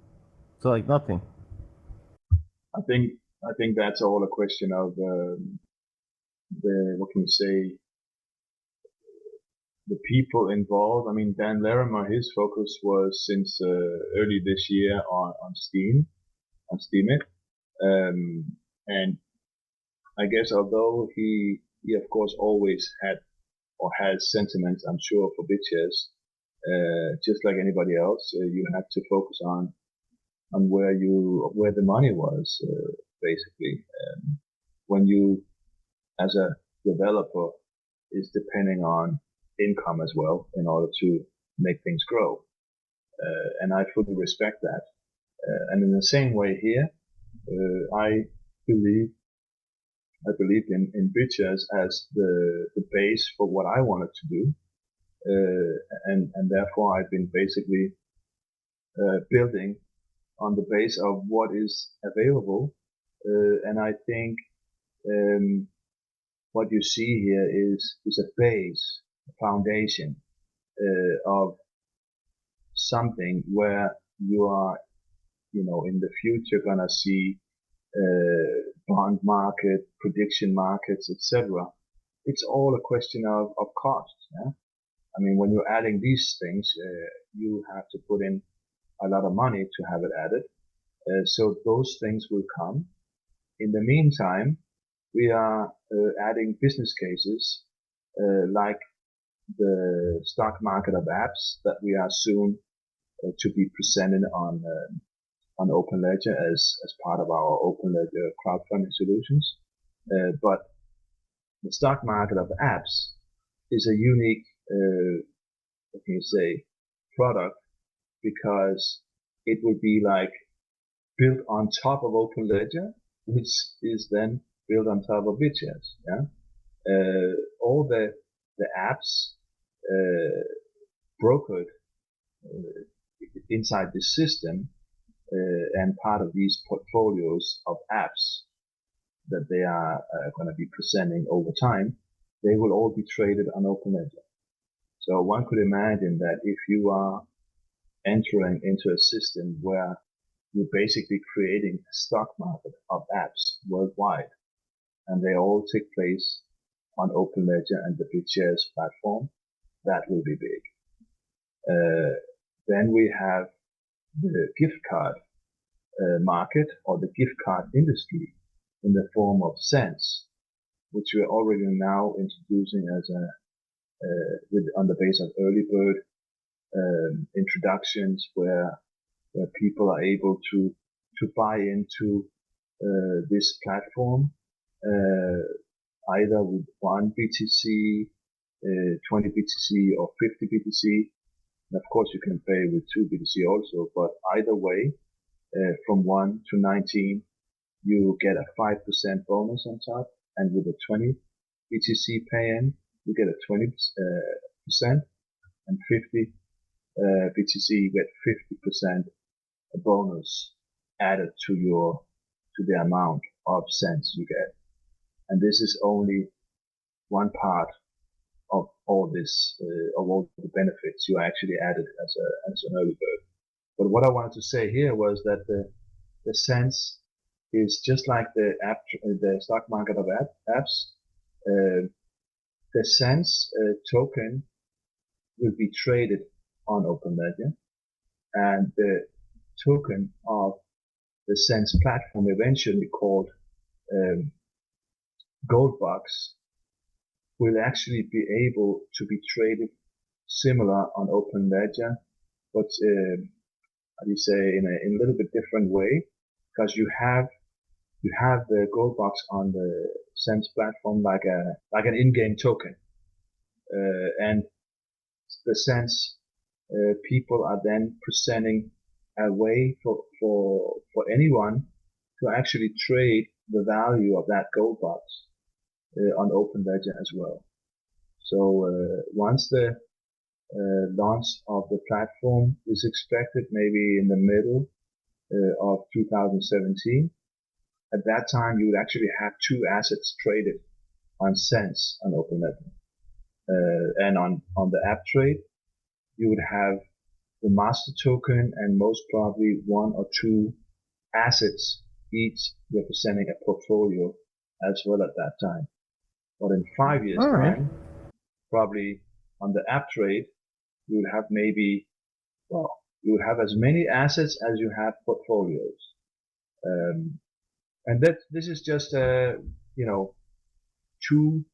to like nothing. I think that's all a question of what can you say, the people involved. I mean, Dan Larimer, his focus was since early this year on Steemit, and I guess although he of course always had or has sentiments, I'm sure, for BitShares, just like anybody else, you have to focus on where the money was, basically. When you, as a developer, is depending on income as well in order to make things grow. And I fully respect that. And in the same way here, I believed in BitShares as the base for what I wanted to do. And therefore I've been basically building on the base of what is available. And I think what you see here is a base, a foundation of something where you are, in the future gonna see bond market, prediction markets, etc. It's all a question of cost. Yeah? I mean, when you're adding these things, you have to put in a lot of money to have it added. So those things will come. In the meantime, we are adding business cases like the stock market of apps that we are soon to be presented on Openledger as part of our Openledger crowdfunding solutions. But the stock market of apps is a unique, what can you say, product, because it would be like built on top of Openledger, which is then built on top of BitShares. Yeah, all the apps brokered inside the system and part of these portfolios of apps that they are going to be presenting over time, they will all be traded on Openledger. So one could imagine that if you are entering into a system where you're basically creating a stock market of apps worldwide, and they all take place on Openledger and the BitShares platform, that will be big. Then we have the gift card market, or the gift card industry, in the form of Cents, which we are already now introducing as on the base of early bird introductions, where people are able to buy into this platform either with 1 BTC, 20 BTC, or 50 BTC. And of course, you can pay with 2 BTC also, but either way, from 1 to 19, you get a 5% bonus on top, and with a 20 BTC pay-in, you get a 20%, and 50 BTC, you get 50% bonus added to the amount of cents you get. And this is only one part of all this, of all the benefits you actually added as an early bird. But what I wanted to say here was that the cents is just like the stock market of apps. The cents token will be traded on Openledger, and the token of the Cents platform, eventually called Goldbox, will actually be able to be traded similar on Openledger, but how do you say, in a little bit different way, because you have the Goldbox on the Cents platform like an in-game token, and the Cents people are then presenting a way for anyone to actually trade the value of that Goldbox on Openledger as well. So once the launch of the platform is expected, maybe in the middle of 2017, at that time you would actually have two assets traded on cents on Openledger. And on the app trade, you would have the master token and most probably one or two assets, each representing a portfolio as well at that time. But in 5 years' time, probably on the app trade, you would have maybe, well, you would have as many assets as you have portfolios. And this is just, two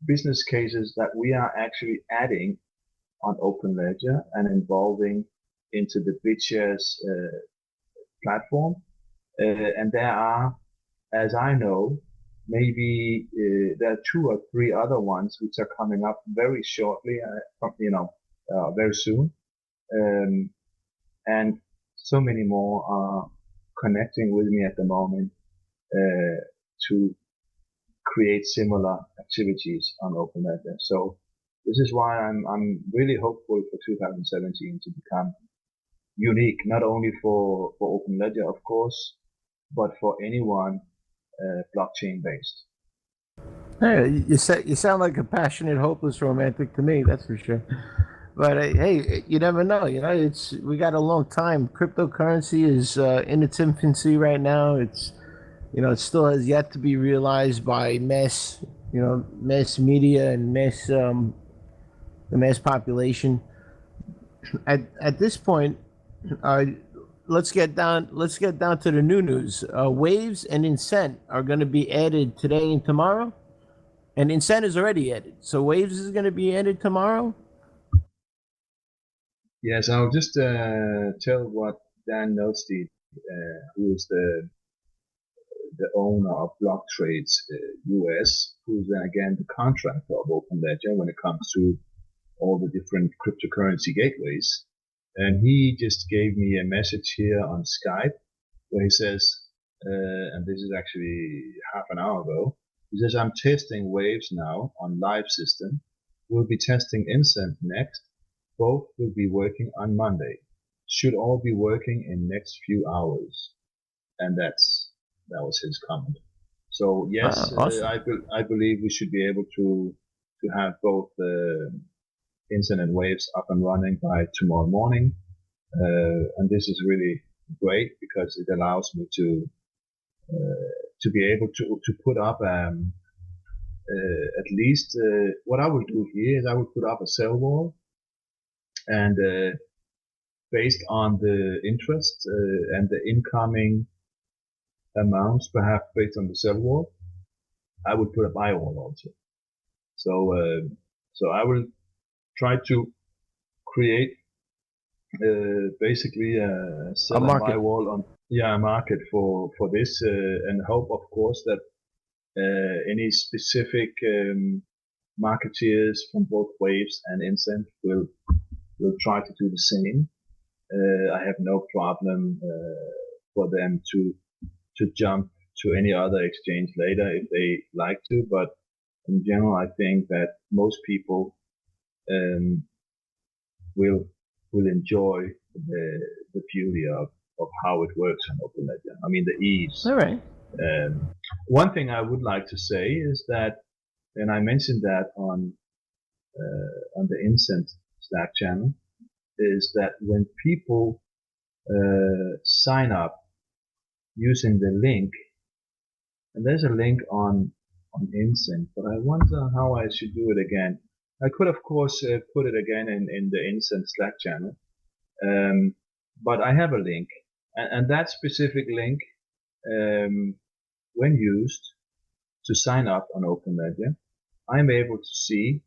business cases that we are actually adding on Openledger and involving into the BitShares platform. And there are, as I know, maybe there are 2 or 3 other ones which are coming up very shortly, very soon. And so many more are connecting with me at the moment to create similar activities on Openledger. So this is why I'm really hopeful for 2017 to become unique, not only for Openledger, of course, but for anyone blockchain based. Hey, you sound like a passionate, hopeless romantic to me. That's for sure. But hey, you never know. We got a long time. Cryptocurrency is in its infancy right now. It still has yet to be realized by mass media and the mass population. At this point, let's get down to the new news. Waves and Incent are going to be added today and tomorrow, and Incent is already added. So Waves is going to be added tomorrow. Yes, I'll just tell what Dan Nosteed, who is the owner of Block Trades US, who's then again the contractor of Openledger when it comes to all the different cryptocurrency gateways. And he just gave me a message here on Skype where he says, and this is actually half an hour ago, he says, I'm testing Waves now on live system. We'll be testing Incent next. Both will be working on Monday. Should all be working in next few hours. And that was his comment. So yes, awesome. I believe we should be able to have both Incent and Waves up and running by tomorrow morning. And this is really great because it allows me to be able to put up at least what I will do here is I will put up a sell wall, and based on the interest and the incoming amounts, perhaps based on the sell wall, I would put a buy wall also. So I will try to create basically a sell and buy wall on a market for this, and hope, of course, that any specific marketeers from both Waves and Incent will try to do the same. I have no problem for them to jump to any other exchange later if they like to, but in general, I think that most people will enjoy the beauty of how it works on Openledger. I mean, the ease. All right. One thing I would like to say is that, and I mentioned that on the Incent Slack channel, is that when people sign up using the link, and there's a link on Incent, but I wonder how I should do it again. I could, of course, put it again in the Incent Slack channel, but I have a link, and that specific link, when used to sign up on Openledger, I'm able to see,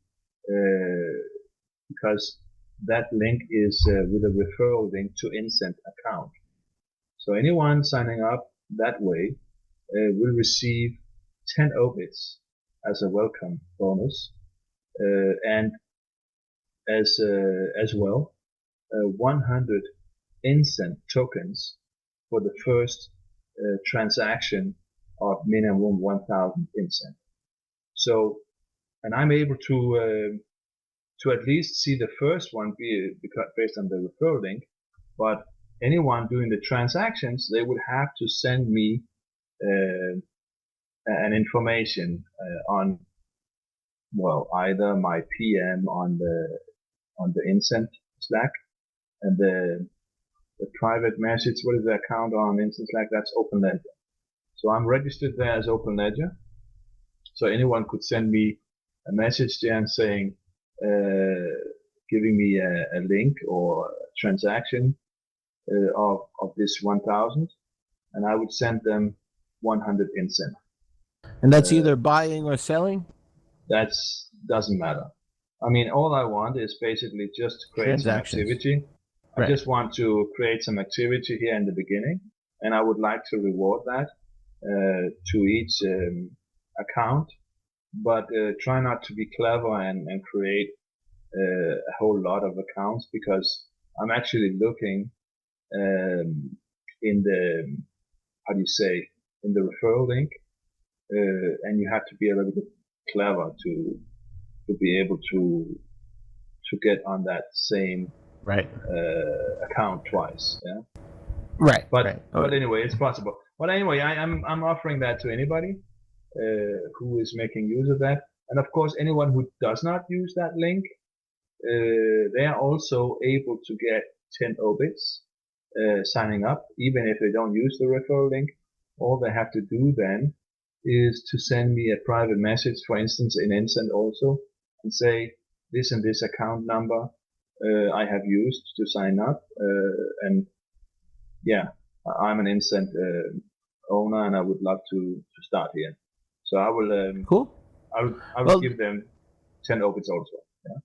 because that link is with a referral link to Incent account. So anyone signing up that way will receive 10 obits as a welcome bonus, and as well 100 Incent tokens for the first transaction of minimum 1,000 Incent. So, and I'm able to at least see the first one based on the referral link, but anyone doing the transactions, they would have to send me an information on well, either my PM on the Incent Slack, and the private message, what is the account on Incent Slack? That's Openledger. So I'm registered there as Openledger. So anyone could send me a message there and saying, giving me a link or a transaction of this 1,000, and I would send them 100 Incent. And that's either buying or selling? That's doesn't matter. I mean, all I want is basically just to create some activity. Right. I just want to create some activity here in the beginning, and I would like to reward that to each account, but try not to be clever and create a whole lot of accounts, because I'm actually looking in the, how do you say, in the referral link, and you have to be a little bit clever to be able to get on that same account twice. Yeah. Right. But anyway, it's possible. But anyway, I'm offering that to anybody who is making use of that, and of course anyone who does not use that link, they are also able to get 10 obits signing up, even if they don't use the referral link. All they have to do then is to send me a private message, for instance, in Incent also, and say this and this account number I have used to sign up, and yeah, I'm an Incent owner, and I would love to start here. So I will. Cool. I will give them 10 obits also. Yeah.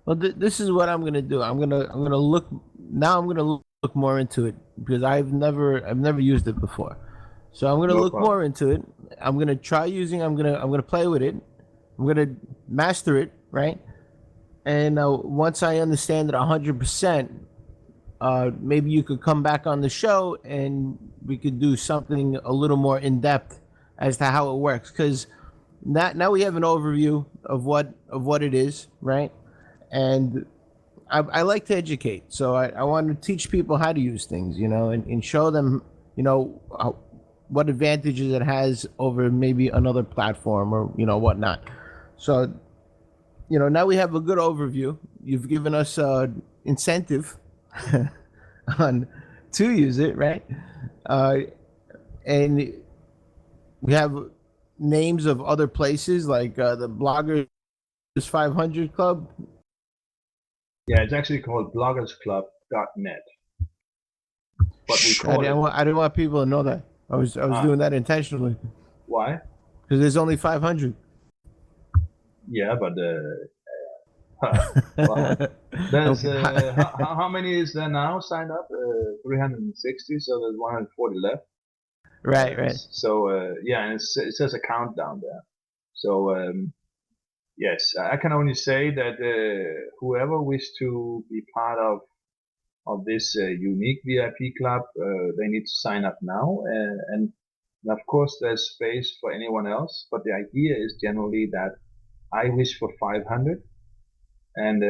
Well, this is what I'm gonna do. I'm gonna look now. I'm gonna look more into it, because I've never used it before. So I'm gonna look more into it. I'm gonna try using. I'm gonna play with it. I'm gonna master it, right? And once I understand it 100%, maybe you could come back on the show and we could do something a little more in depth as to how it works. Because now we have an overview of what it is, right? And I like to educate, so I want to teach people how to use things, and show them, what advantages it has over maybe another platform or whatnot. So now we have a good overview. You've given us incentive on to use it, right? And we have names of other places like the Bloggers 500 Club. Yeah, it's actually called bloggersclub.net. But we call I didn't want people to know that. I was doing that intentionally. Why? Because there's only 500. Yeah, but well, there's how many is there now signed up? 360. So there's 140 left. Right. So yeah, and it says a countdown there. So yes, I can only say that whoever wishes to be part of this unique VIP club, they need to sign up now, and of course there's space for anyone else, but the idea is generally that I wish for 500, and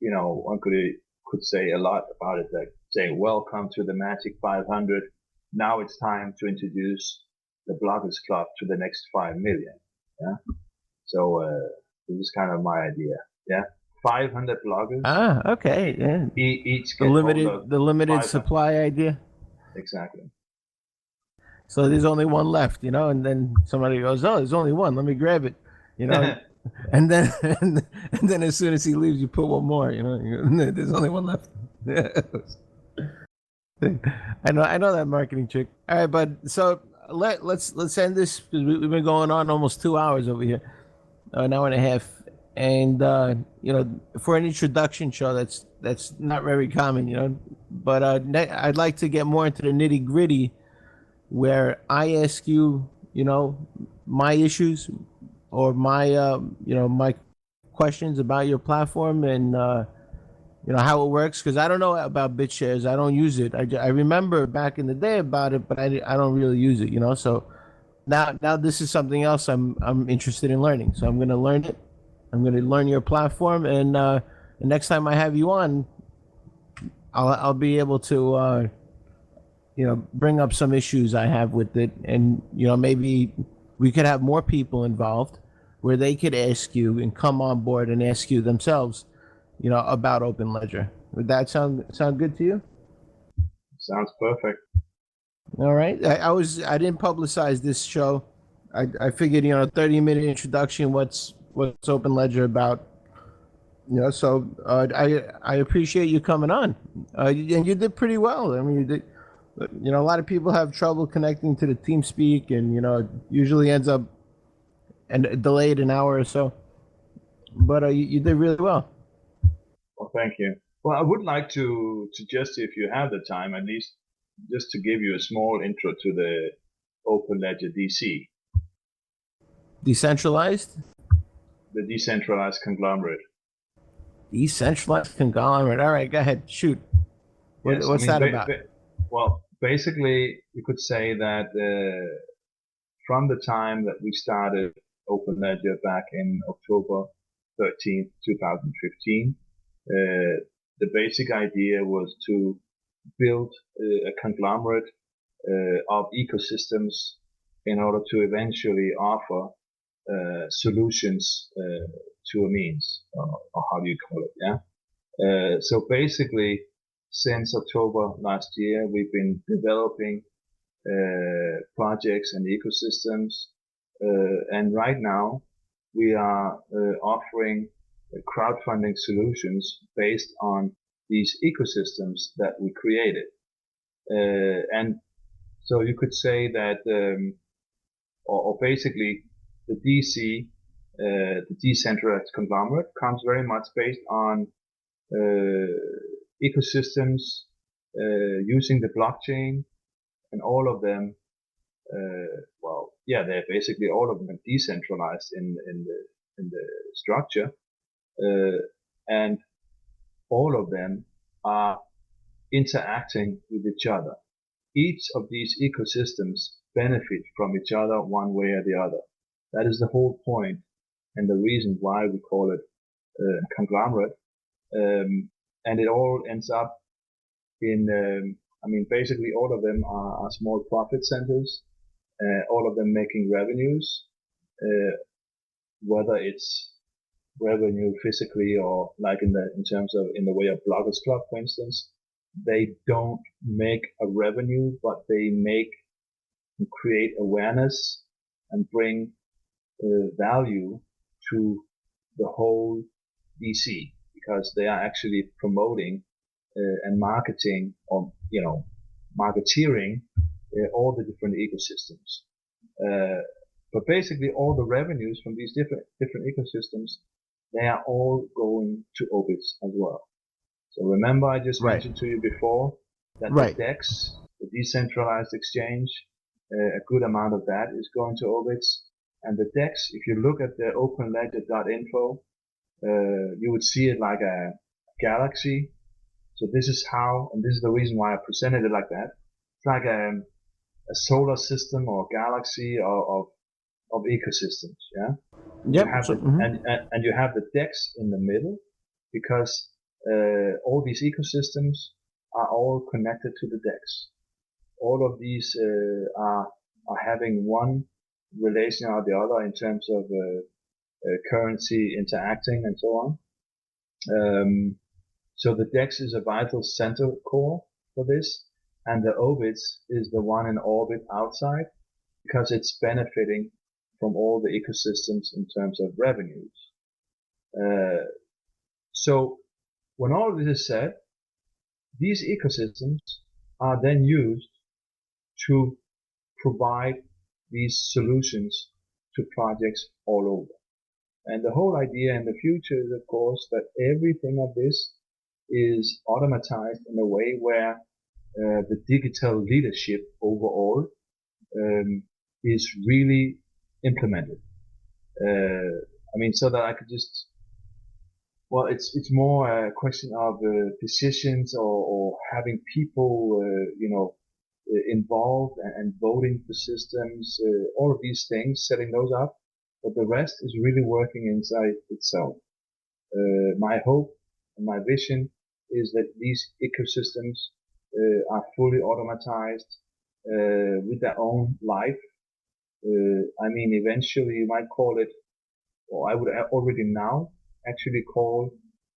one could say a lot about it, like say welcome to the magic 500. Now it's time to introduce the Bloggers Club to the next 5 million. Yeah, so this is kind of my idea. Yeah. 500 bloggers. Okay. Yeah. Each the limited supply idea. Exactly. So there's only one left, and then somebody goes, "Oh, there's only one. Let me grab it," and then as soon as he leaves, you put one more. There's only one left. I know that marketing trick. All right, but so let's end this, because we've been going on almost 2 hours over here, an hour and a half. And for an introduction show, that's not very common, but I'd like to get more into the nitty gritty, where I ask you, my issues or my my questions about your platform, and how it works, because I don't know about BitShares. I don't use it. I remember back in the day about it, but I don't really use it, so now this is something else I'm interested in learning, so I'm going to learn it. I'm going to learn your platform, and the next time I have you on, I'll be able to bring up some issues I have with it, and maybe we could have more people involved. where they could ask you and come on board and ask you themselves, about Openledger. Would that sound good to you? Sounds perfect. All right. I didn't publicize this show. I figured, a 30-minute introduction. What's Openledger about? So I appreciate you coming on. And you did pretty well. I mean, you did. A lot of people have trouble connecting to the TeamSpeak, and it usually ends up and delayed an hour or so. But you did really well. Well, thank you. Well, I would like to suggest, if you have the time, at least just to give you a small intro to the Openledger DC. Decentralized? The decentralized conglomerate. Decentralized conglomerate. All right, go ahead. Shoot. What's that about? Well, basically, you could say that from the time that we started Openledger back in October 13th, 2015, the basic idea was to build a conglomerate of ecosystems in order to eventually offer solutions to a means, or how do you call it? Yeah. So basically, since October last year, we've been developing projects and ecosystems, and right now we are offering crowdfunding solutions based on these ecosystems that we created. And so you could say that, or basically the DC, the decentralized conglomerate, comes very much based on ecosystems using the blockchain, and all of them, they're basically all of them decentralized in the structure, and all of them are interacting with each other. Each of these ecosystems benefit from each other one way or the other. That is the whole point and the reason why we call it a conglomerate. And it all ends up in, basically all of them are small profit centers, all of them making revenues, whether it's revenue physically or like in terms of in the way of Bloggers Club, for instance. They don't make a revenue, but they create awareness and bring value to the whole DC, because they are actually promoting and marketing, or marketeering all the different ecosystems. But basically, all the revenues from these different ecosystems, they are all going to Obits as well. So remember, I just mentioned to you before that the DEX, the decentralized exchange, a good amount of that is going to Obits. And the DEX, if you look at the openledger.info, you would see it like a galaxy. So this is how, and this is the reason why I presented it like that. It's like a solar system or galaxy of ecosystems. Yeah. Yep. And you have the DEX in the middle, because all these ecosystems are all connected to the DEX. All of these are having one relation or the other in terms of currency interacting and so on. So the DEX is a vital center core for this, and the Obits is the one in orbit outside, because it's benefiting from all the ecosystems in terms of revenues. So when all of this is said, these ecosystems are then used to provide these solutions to projects all over. And the whole idea in the future is, of course, that everything of this is automatized in a way where the digital leadership overall is really implemented. So that I could just, it's more a question of decisions or having people, involved and voting for systems, all of these things, setting those up. But the rest is really working inside itself. My hope and my vision is that these ecosystems are fully automatized with their own life. Eventually you might call it or I would already now actually call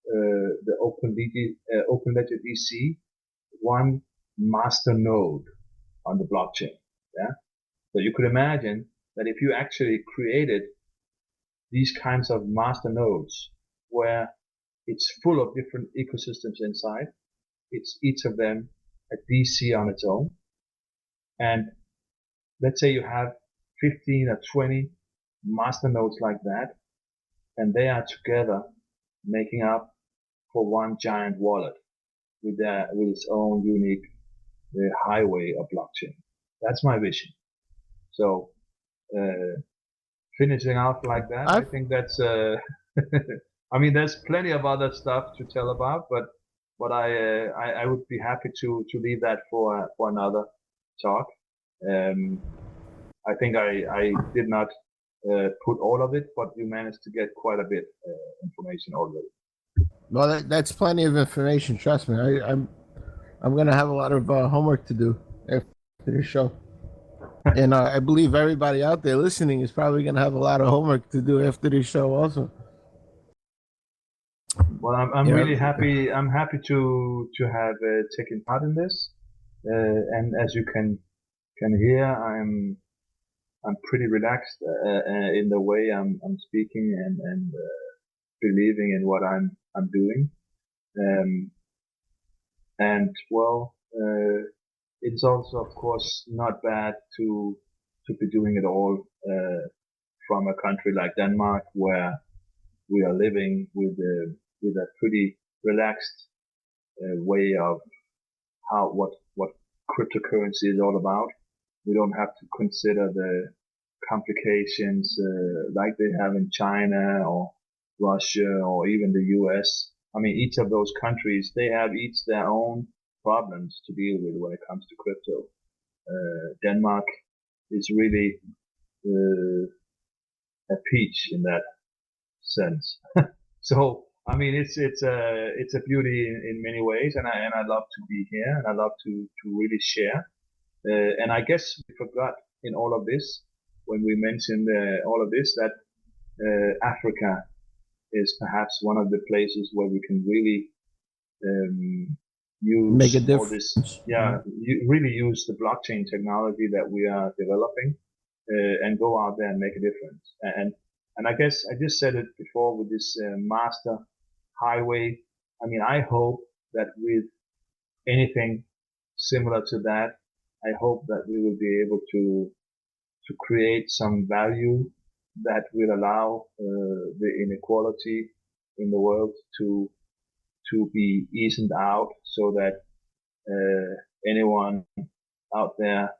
the Openledger DC one master node on the blockchain. Yeah. So you could imagine that if you actually created these kinds of master nodes where it's full of different ecosystems inside, it's each of them a DC on its own. And let's say you have 15 or 20 master nodes like that, and they are together making up for one giant wallet with its own unique highway of blockchain. That's my vision. So finishing off like that, I think that's. I mean, there's plenty of other stuff to tell about, but I would be happy to leave that for another talk. I think I did not put all of it, but you managed to get quite a bit information already. Well, that's plenty of information. Trust me. I'm going to have a lot of homework to do after the show. And I believe everybody out there listening is probably going to have a lot of homework to do after this show also. Well, I'm really happy. I'm happy to have taken part in this. And as you can hear, I'm pretty relaxed in the way I'm speaking and believing in what I'm doing. And well, it's also, of course, not bad to be doing it all from a country like Denmark, where we are living with a pretty relaxed way of what cryptocurrency is all about. We don't have to consider the complications like they have in China or Russia or even the US. I mean, each of those countries, they have each their own problems to deal with when it comes to crypto. Denmark is really a peach in that sense. So, I mean, it's a beauty in many ways, and I love to be here, and I love to really share. And I guess we forgot in all of this, when we mentioned all of this, that Africa is perhaps one of the places where we can really use all this, really use the blockchain technology that we are developing and go out there and make a difference. And I guess I just said it before with this master highway. I mean, I hope that with anything similar to that, I hope that we will be able to create some value that will allow the inequality in the world to be eased out, so that anyone out there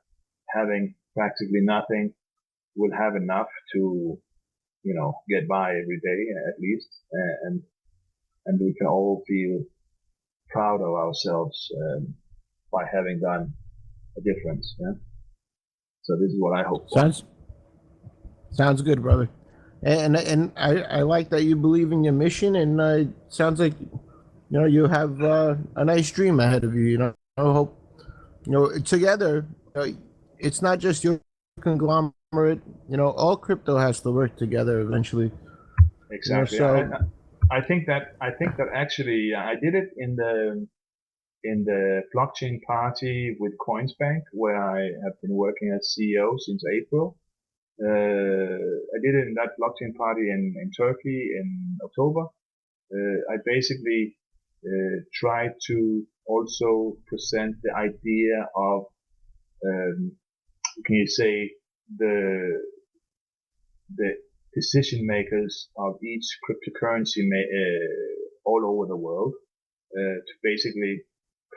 having practically nothing will have enough to, get by every day at least, and we can all feel proud of ourselves by having done a difference. Yeah. So this is what I hope for. Sounds good, brother. And I like that you believe in your mission, and it sounds like you have a nice dream ahead of you. I hope together. It's not just your conglomerate. All crypto has to work together eventually. Exactly. I think that actually I did it in the blockchain party with Coinsbank, where I have been working as CEO since April. I did it in that blockchain party in Turkey in October. I basically tried to also present the idea of, can you say, the decision makers of each cryptocurrency all over the world to basically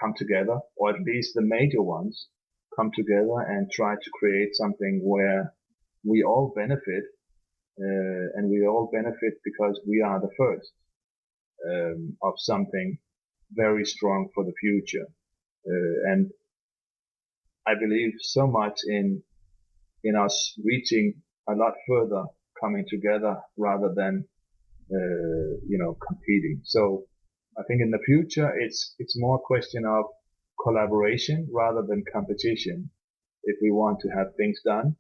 come together, or at least the major ones come together and try to create something where we all benefit, and we all benefit because we are the first of something very strong for the future. And I believe so much in us reaching a lot further, coming together rather than competing. So I think in the future it's more a question of collaboration rather than competition if we want to have things done,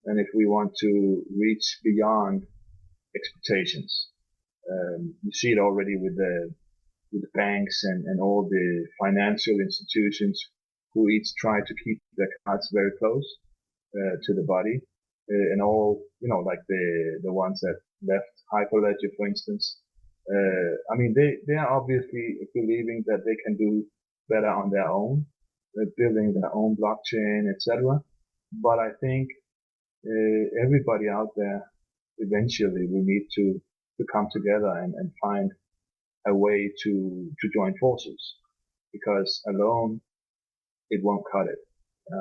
and if we want to reach beyond expectations. You see it already with the banks and all the financial institutions who each try to keep their cards very close to the body, and all, like the ones that left Hyperledger, for instance. I mean, they are obviously believing that they can do better on their own, building their own blockchain, etc. But I think everybody out there eventually will need to come together and find a way to join forces, because alone it won't cut it.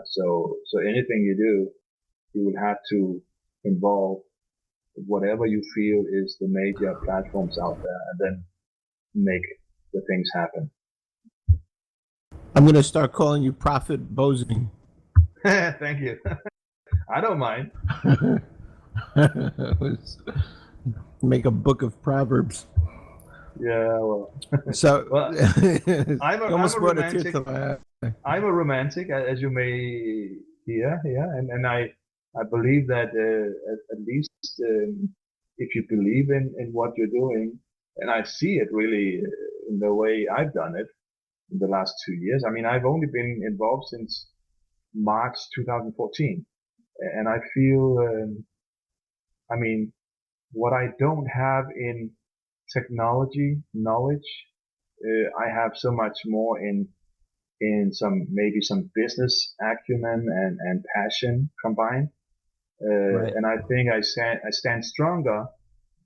So anything you do, you will have to involve whatever you feel is the major platforms out there, and then make the things happen. I'm going to start calling you Prophet Bozeman. Thank you. I don't mind. Make a book of Proverbs. Yeah, well. So well, I'm a romantic. I'm a romantic, as you may hear, and I believe that at least if you believe in what you're doing, and I see it really in the way I've done it in the last 2 years. I mean, I've only been involved since March 2014, and I feel, I mean, what I don't have in technology knowledge, I have so much more in maybe some business acumen and passion combined. Right. And I think I stand stronger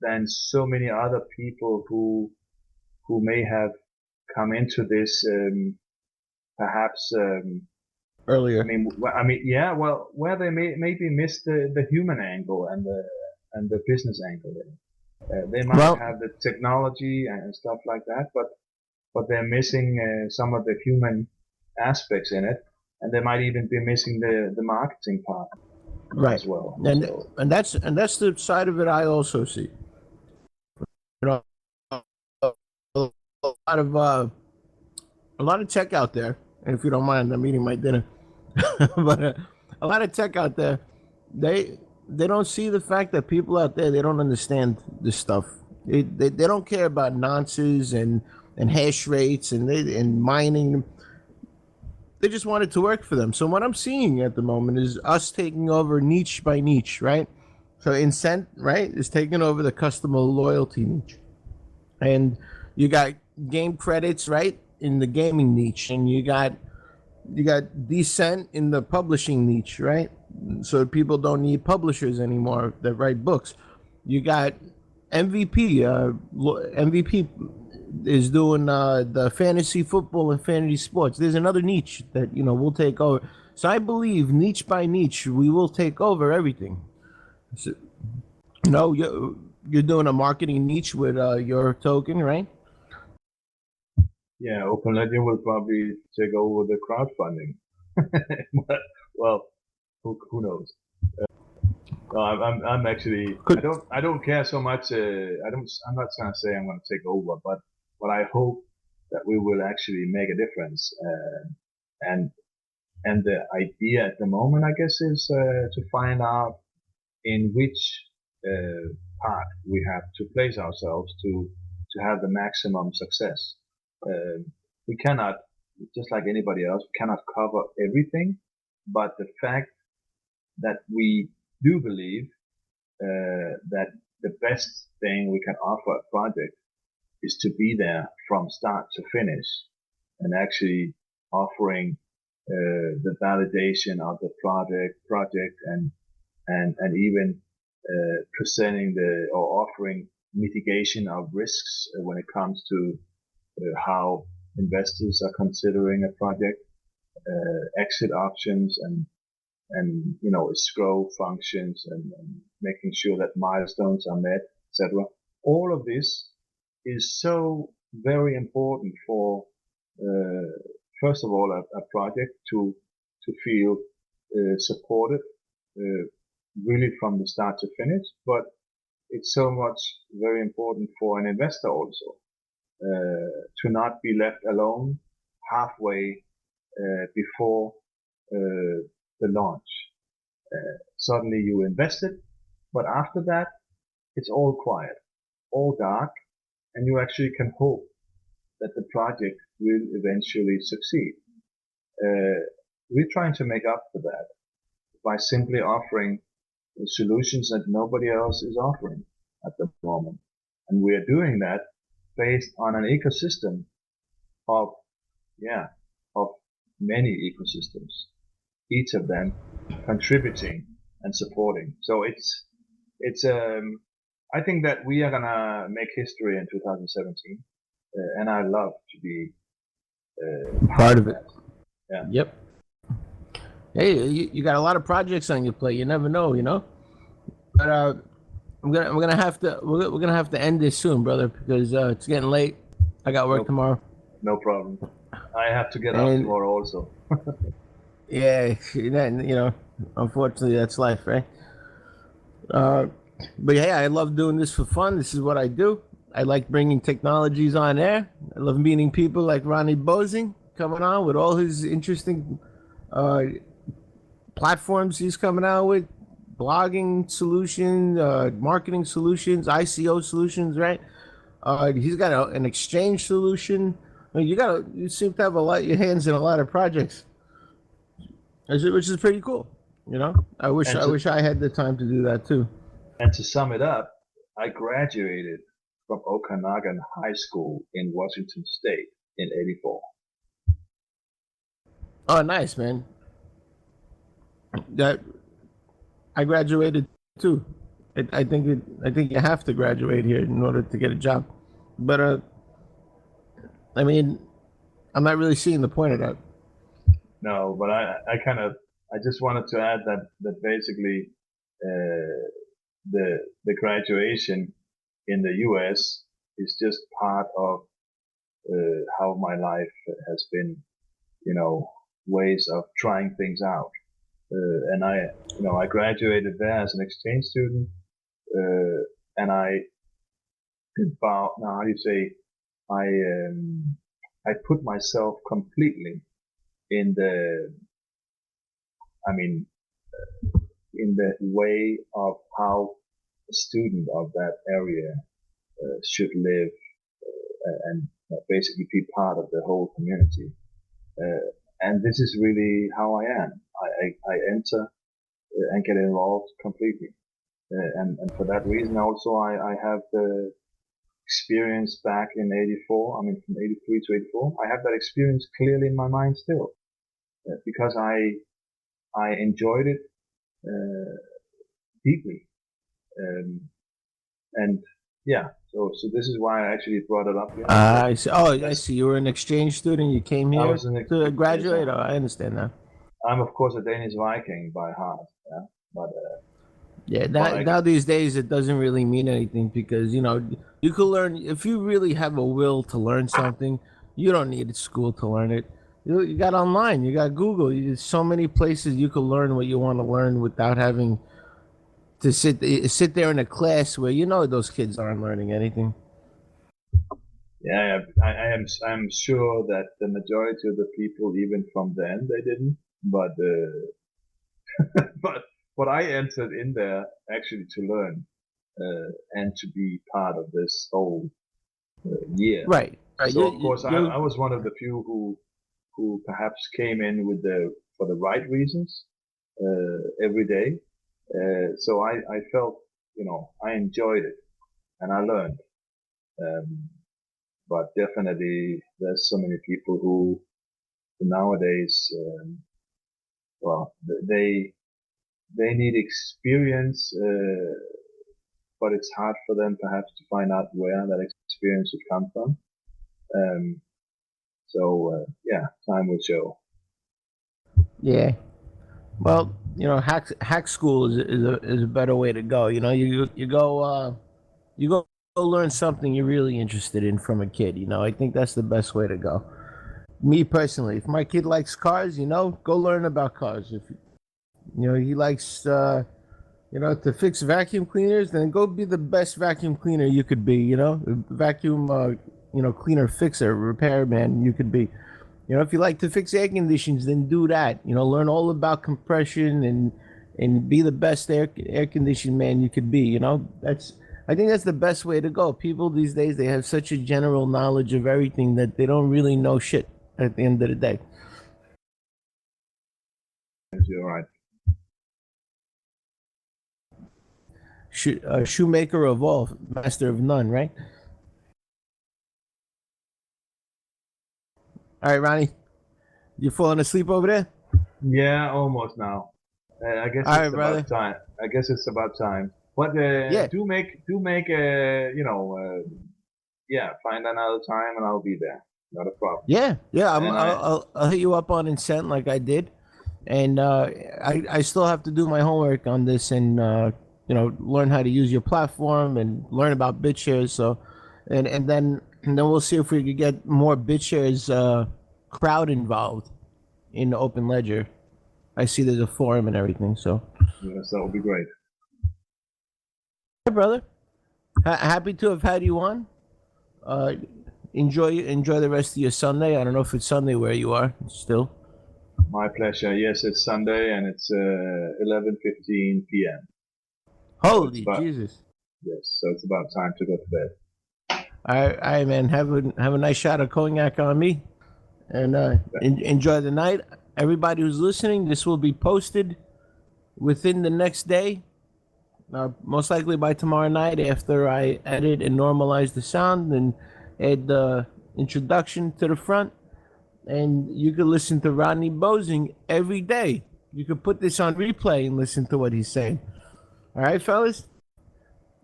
than so many other people who may have come into this perhaps earlier. I mean, yeah, well, where they maybe missed the human angle and the business angle. They might have the technology and stuff like that, but they're missing some of the human aspects in it, and they might even be missing the marketing part, right, as well. And that's the side of it I also see. A lot of tech out there, and if you don't mind, I'm eating my dinner. But a lot of tech out there, they don't see the fact that people out there, they don't understand this stuff. They don't care about nonces and hash rates and mining. They just want it to work for them. So what I'm seeing at the moment is us taking over niche by niche, right? So Incent, right, is taking over the customer loyalty niche. And you got game credits, right, in the gaming niche, and you got Decent in the publishing niche, right? So people don't need publishers anymore that write books. You got MVP. MVP is doing the fantasy football and fantasy sports. There's another niche that we'll take over. So I believe niche by niche we will take over everything. So, you're doing a marketing niche with your token, right? Yeah, Openledger will probably take over the crowdfunding. Well, who knows? I'm actually, I don't care so much. I'm not trying to say I'm going to take over, but I hope that we will actually make a difference. And the idea at the moment, I guess, is to find out in which part we have to place ourselves to have the maximum success. We cannot, just like anybody else, we cannot cover everything, but the fact that we do believe that the best thing we can offer a project is to be there from start to finish, and actually offering the validation of the project and even presenting or offering mitigation of risks when it comes to how investors are considering a project, exit options, and escrow functions, and making sure that milestones are met, etc. All of this is so very important for, first of all, a project to feel supported really from the start to finish, but it's so much very important for an investor also to not be left alone halfway before the launch. Suddenly you invested, but after that it's all quiet, all dark, and you actually can hope that the project will eventually succeed. We're trying to make up for that by simply offering solutions that nobody else is offering at the moment. And we are doing that based on an ecosystem of many ecosystems, each of them contributing and supporting. So I think that we are gonna make history in 2017, and I love to be part of it. Yeah. Yep. Hey, you got a lot of projects on your plate. You never know, you know. But we're gonna have to end this soon, brother, because it's getting late. I got work tomorrow. No problem. I have to get up tomorrow also. Yeah, you know, unfortunately, that's life, right? But yeah, I love doing this for fun. This is what I do. I like bringing technologies on air. I love meeting people like Ronny Bosing coming on with all his interesting platforms he's coming out with, blogging solutions, marketing solutions, ICO solutions, right? He's got an exchange solution. I mean, you seem to have your hands in a lot of projects, which is pretty cool. You know, I wish I had the time to do that too. And to sum it up, I graduated from Okanagan High School in Washington State in '84. Oh, nice, man. That I graduated too. I think you have to graduate here in order to get a job. But I mean, I'm not really seeing the point of that. No, but I just wanted to add that basically the graduation in the US is just part of how my life has been, you know, ways of trying things out. And I graduated there as an exchange student, and I put myself completely in the way of how a student of that area should live and basically be part of the whole community. And this is really how I am. I enter and get involved completely. And for that reason also I have the experience back in '84, from '83 to '84. I have that experience clearly in my mind still. Because I enjoyed it deeply. And yeah, so this is why I actually brought it up. I see. Oh, I see. You were an exchange student. You came here to graduate. Oh, I understand now. I'm of course a Danish Viking by heart. Yeah, but now these days it doesn't really mean anything because you can learn if you really have a will to learn something. You don't need school to learn it. You got online. You got Google. There's so many places you can learn what you want to learn without having to sit there in a class where those kids aren't learning anything. Yeah, I'm sure that the majority of the people, even from then, they didn't. But but I entered in there actually to learn and to be part of this whole year. Right. So of course I was one of the few who perhaps came in for the right reasons every day. So I felt, I enjoyed it and I learned. But definitely there's so many people who nowadays, they need experience, but it's hard for them perhaps to find out where that experience should come from. Time will show. Yeah. Well, hack school is a better way to go. You go learn something you're really interested in from a kid. I think that's the best way to go. Me personally, if my kid likes cars, go learn about cars. If he likes to fix vacuum cleaners, then go be the best vacuum cleaner you could be. Vacuum cleaner fixer, repairman you could be. If you like to fix air conditions, then do that. Learn all about compression and be the best air conditioned man you could be. That's I think that's the best way to go. People these days, they have such a general knowledge of everything that they don't really know shit at the end of the day. You're right. Shoemaker of all, master of none, right? All right, Ronnie, you falling asleep over there? Yeah, almost now. I guess all it's right, about time. I guess it's about time. But yeah, do make find another time and I'll be there. Not a problem. yeah. I'll hit you up on Incent like I did, and I still have to do my homework on this and learn how to use your platform and learn about BitShares. So, and then we'll see if we could get more BitShares crowd involved in Openledger. I see there's a forum and everything. So yes, that would be great. Hey, brother. Happy to have had you on. Enjoy the rest of your Sunday. I don't know if it's Sunday where you are still. My pleasure. Yes, it's Sunday and it's 11:15 p.m. Holy Jesus! Yes, so it's about time to go to bed. All right, man. Have a nice shot of cognac on me, and enjoy the night. Everybody who's listening, this will be posted within the next day. Most likely by tomorrow night after I edit and normalize the sound and add the introduction to the front. And you can listen to Rodney Bozing every day. You can put this on replay and listen to what he's saying. All right, fellas?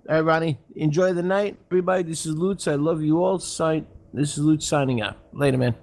All right, Ronnie, enjoy the night. Everybody, this is Lutz. I love you all. This is Lutz signing out. Later, man.